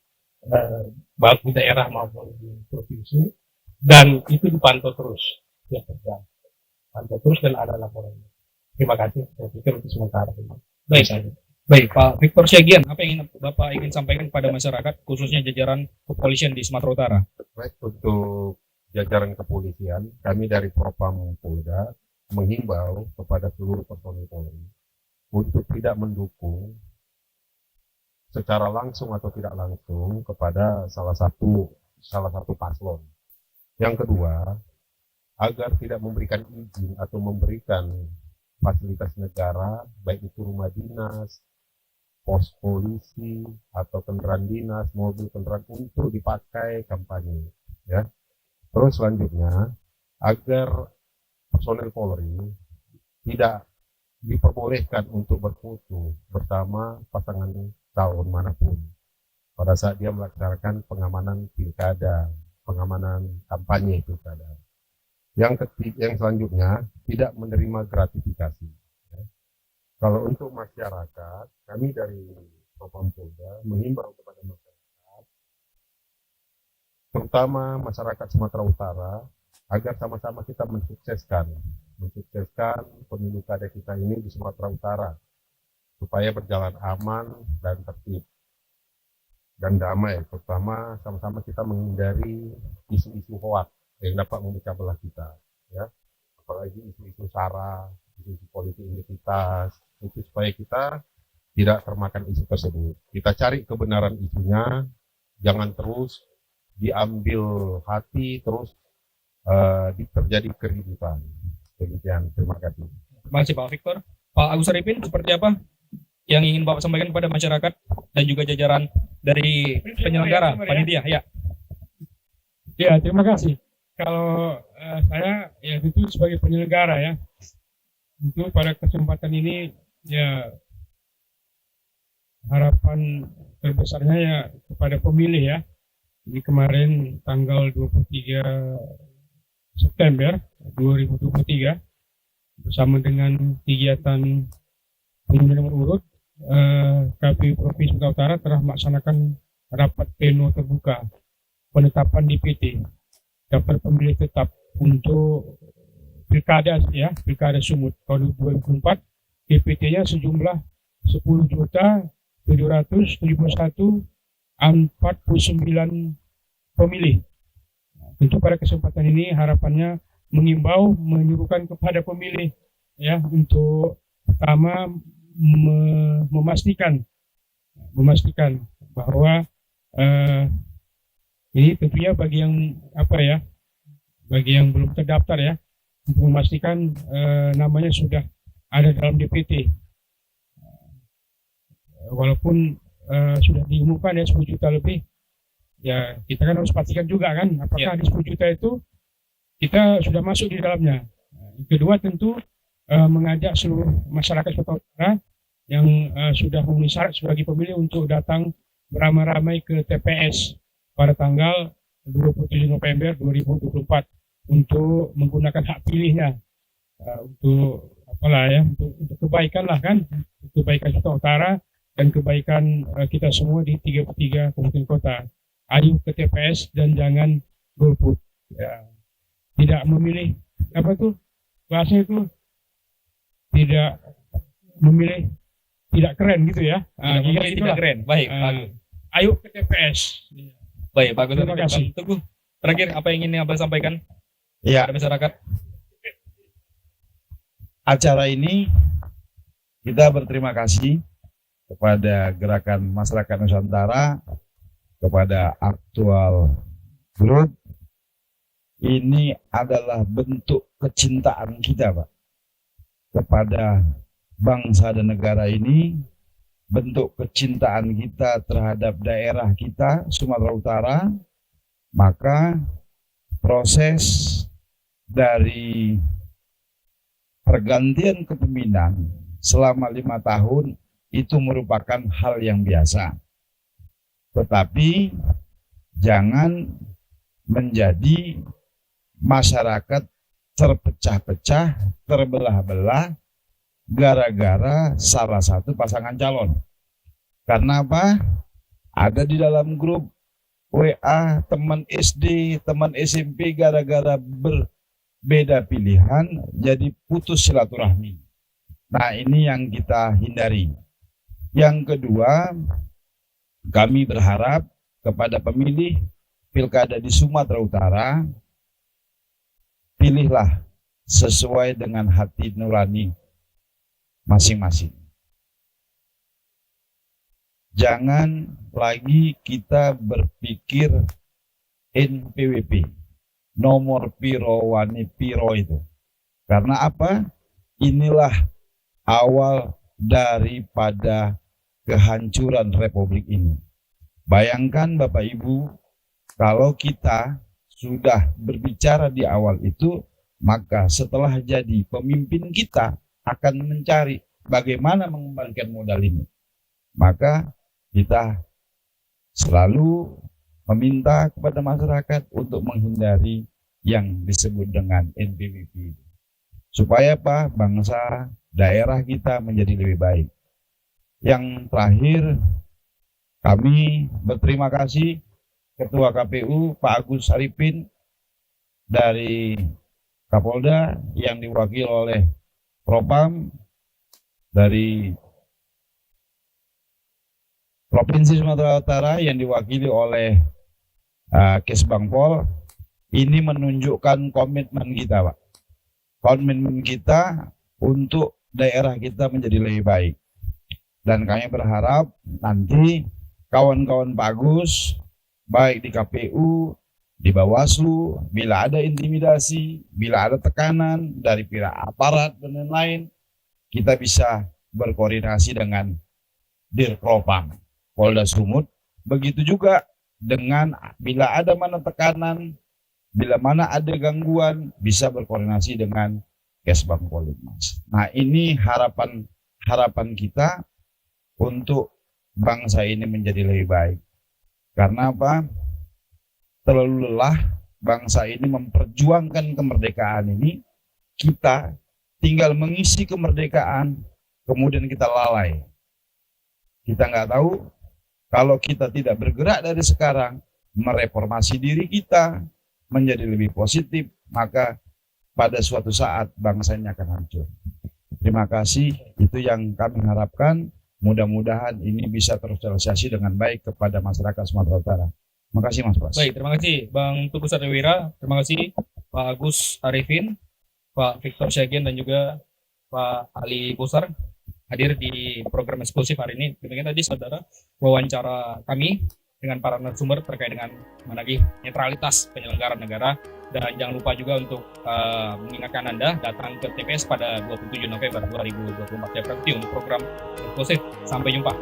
baik di daerah maupun di provinsi, dan itu dipantau terus ya, pantau terus dan ada laporannya. Terima kasih, saya pikir untuk sementara. Baik, Pak Victor Siagian, apa yang Bapak ingin sampaikan kepada masyarakat, khususnya jajaran kepolisian di Sumatera Utara? Baik, untuk jajaran kepolisian, kami dari Propam Polda menghimbau kepada seluruh personil Polri untuk tidak mendukung secara langsung atau tidak langsung kepada salah satu paslon. Yang kedua, agar tidak memberikan izin atau memberikan fasilitas negara, baik itu rumah dinas, pos polisi, atau kendaraan dinas, mobil kendaraan untuk dipakai kampanye. Ya. Terus selanjutnya, agar personel Polri tidak diperbolehkan untuk berfoto bersama pasangan calon manapun pada saat dia melaksanakan pengamanan pilkada, pengamanan kampanye pilkada. Yang selanjutnya, tidak menerima gratifikasi. Kalau untuk masyarakat, kami dari Propam Polda mengimbau kepada masyarakat, terutama masyarakat Sumatera Utara, agar sama-sama kita mensukseskan pemilu kada kita ini di Sumatera Utara, supaya berjalan aman dan tertib dan damai, terutama sama-sama kita menghindari isu-isu hoaks yang dapat memecah belah kita, ya, apalagi isu-isu sara, isu-isu politik identitas, itu supaya kita tidak termakan isu tersebut. Kita cari kebenaran isunya, jangan terus diambil hati, terus terjadi keributan. Demikian, terima kasih. Terima kasih Pak Victor. Pak Agus Arifin, seperti apa yang ingin Bapak sampaikan kepada masyarakat dan juga jajaran dari penyelenggara panitia? Ya. Ya, terima kasih. Kalau saya ya tentu sebagai penyelenggara ya, tentu pada kesempatan ini ya harapan terbesarnya ya kepada pemilih ya. Ini kemarin tanggal 23 September 2023 bersama dengan kegiatan pengundian nomor urut KPU Provinsi Sumatera Utara telah melaksanakan rapat pleno terbuka penetapan DPT daftar pemilih tetap untuk pilkada ya, pilkada Sumut tahun 2024. DPT-nya sejumlah 10.771.049 pemilih. Tentu pada kesempatan ini harapannya mengimbau, menyuruhkan kepada pemilih ya untuk pertama memastikan bahwa ini tentunya bagi yang bagi yang belum terdaftar ya, untuk memastikan namanya sudah ada dalam DPT. Walaupun sudah diumumkan ya 10 juta lebih, ya kita kan harus pastikan juga kan apakah di 10 juta itu kita sudah masuk di dalamnya. Yang kedua tentu mengajak seluruh masyarakat Sumatera Utara yang sudah memenuhi syarat sebagai pemilih untuk datang beramai-ramai ke TPS pada tanggal 27 November 2024 untuk menggunakan hak pilihnya untuk untuk kebaikan lah kan, untuk kebaikan Sumatera Utara dan kebaikan kita semua di 33 kabupaten kota. Ayo ke TPS dan jangan golput. Ya. Tidak memilih bahasanya itu tidak memilih tidak keren gitu ya. Tidak memilih tidak keren. Baik, bagus. Ayo ke TPS. Baik, bagus. Terima kasih. Teguh, terakhir apa yang ingin Abah sampaikan Ya, kepada masyarakat? acara ini kita berterima kasih kepada Gerakan Masyarakat Nusantara, kepada Aktual Group. Ini adalah bentuk kecintaan kita, Pak, kepada bangsa dan negara ini, bentuk kecintaan kita terhadap daerah kita, Sumatera Utara. Maka proses dari pergantian kepemimpinan selama 5 tahun itu merupakan hal yang biasa. Tetapi jangan menjadi masyarakat terpecah-pecah, terbelah-belah gara-gara salah satu pasangan calon. Karena apa? Ada di dalam grup WA teman SD, teman SMP gara-gara berbeda pilihan jadi putus silaturahmi. Nah, ini yang kita hindari. Yang kedua, kami berharap kepada pemilih pilkada di Sumatera Utara, pilihlah sesuai dengan hati nurani masing-masing. Jangan lagi kita berpikir NPWP, nomor piro wani piro itu. Karena apa? Inilah awal daripada kehancuran Republik ini. Bayangkan Bapak Ibu, kalau kita sudah berbicara di awal itu, maka setelah jadi pemimpin kita akan mencari bagaimana mengembalikan modal ini. Maka kita selalu meminta kepada masyarakat untuk menghindari yang disebut dengan NPWP. Supaya apa? Bangsa, daerah kita menjadi lebih baik. Yang terakhir, kami berterima kasih Ketua KPU Pak Agus Arifin dari Kapolda yang diwakili oleh Propam dari Provinsi Sumatera Utara yang diwakili oleh Kesbangpol. Ini menunjukkan komitmen kita, Pak. Komitmen kita untuk daerah kita menjadi lebih baik. Dan kami berharap nanti kawan-kawan Pak Agus, baik di KPU, di Bawaslu, bila ada intimidasi, bila ada tekanan dari pihak aparat dan lain-lain, kita bisa berkoordinasi dengan Dirpropam Polda Sumut. Begitu juga dengan bila ada mana tekanan, bila mana ada gangguan, bisa berkoordinasi dengan Kesbang Politmas. Nah, ini harapan kita untuk bangsa ini menjadi lebih baik. Karena apa? Terlalu lelah bangsa ini memperjuangkan kemerdekaan ini, kita tinggal mengisi kemerdekaan, kemudian kita lalai. Kita nggak tahu, kalau kita tidak bergerak dari sekarang, mereformasi diri kita menjadi lebih positif, maka pada suatu saat bangsa ini akan hancur. Terima kasih, itu yang kami harapkan. Mudah-mudahan ini bisa tersosialisasi dengan baik kepada masyarakat Sumatera Utara. Terima kasih Mas Pras. Baik, terima kasih Bang Tugu Satewira, terima kasih Pak Agus Arifin, Pak Victor Syagen, dan juga Pak Ali Busar hadir di program eksklusif hari ini. Demikian tadi saudara wawancara kami dengan para narasumber terkait dengan menagih netralitas penyelenggara negara. Dan jangan lupa juga untuk mengingatkan Anda datang ke TPS pada 27 November 2024 untuk program eksklusif. Sampai jumpa.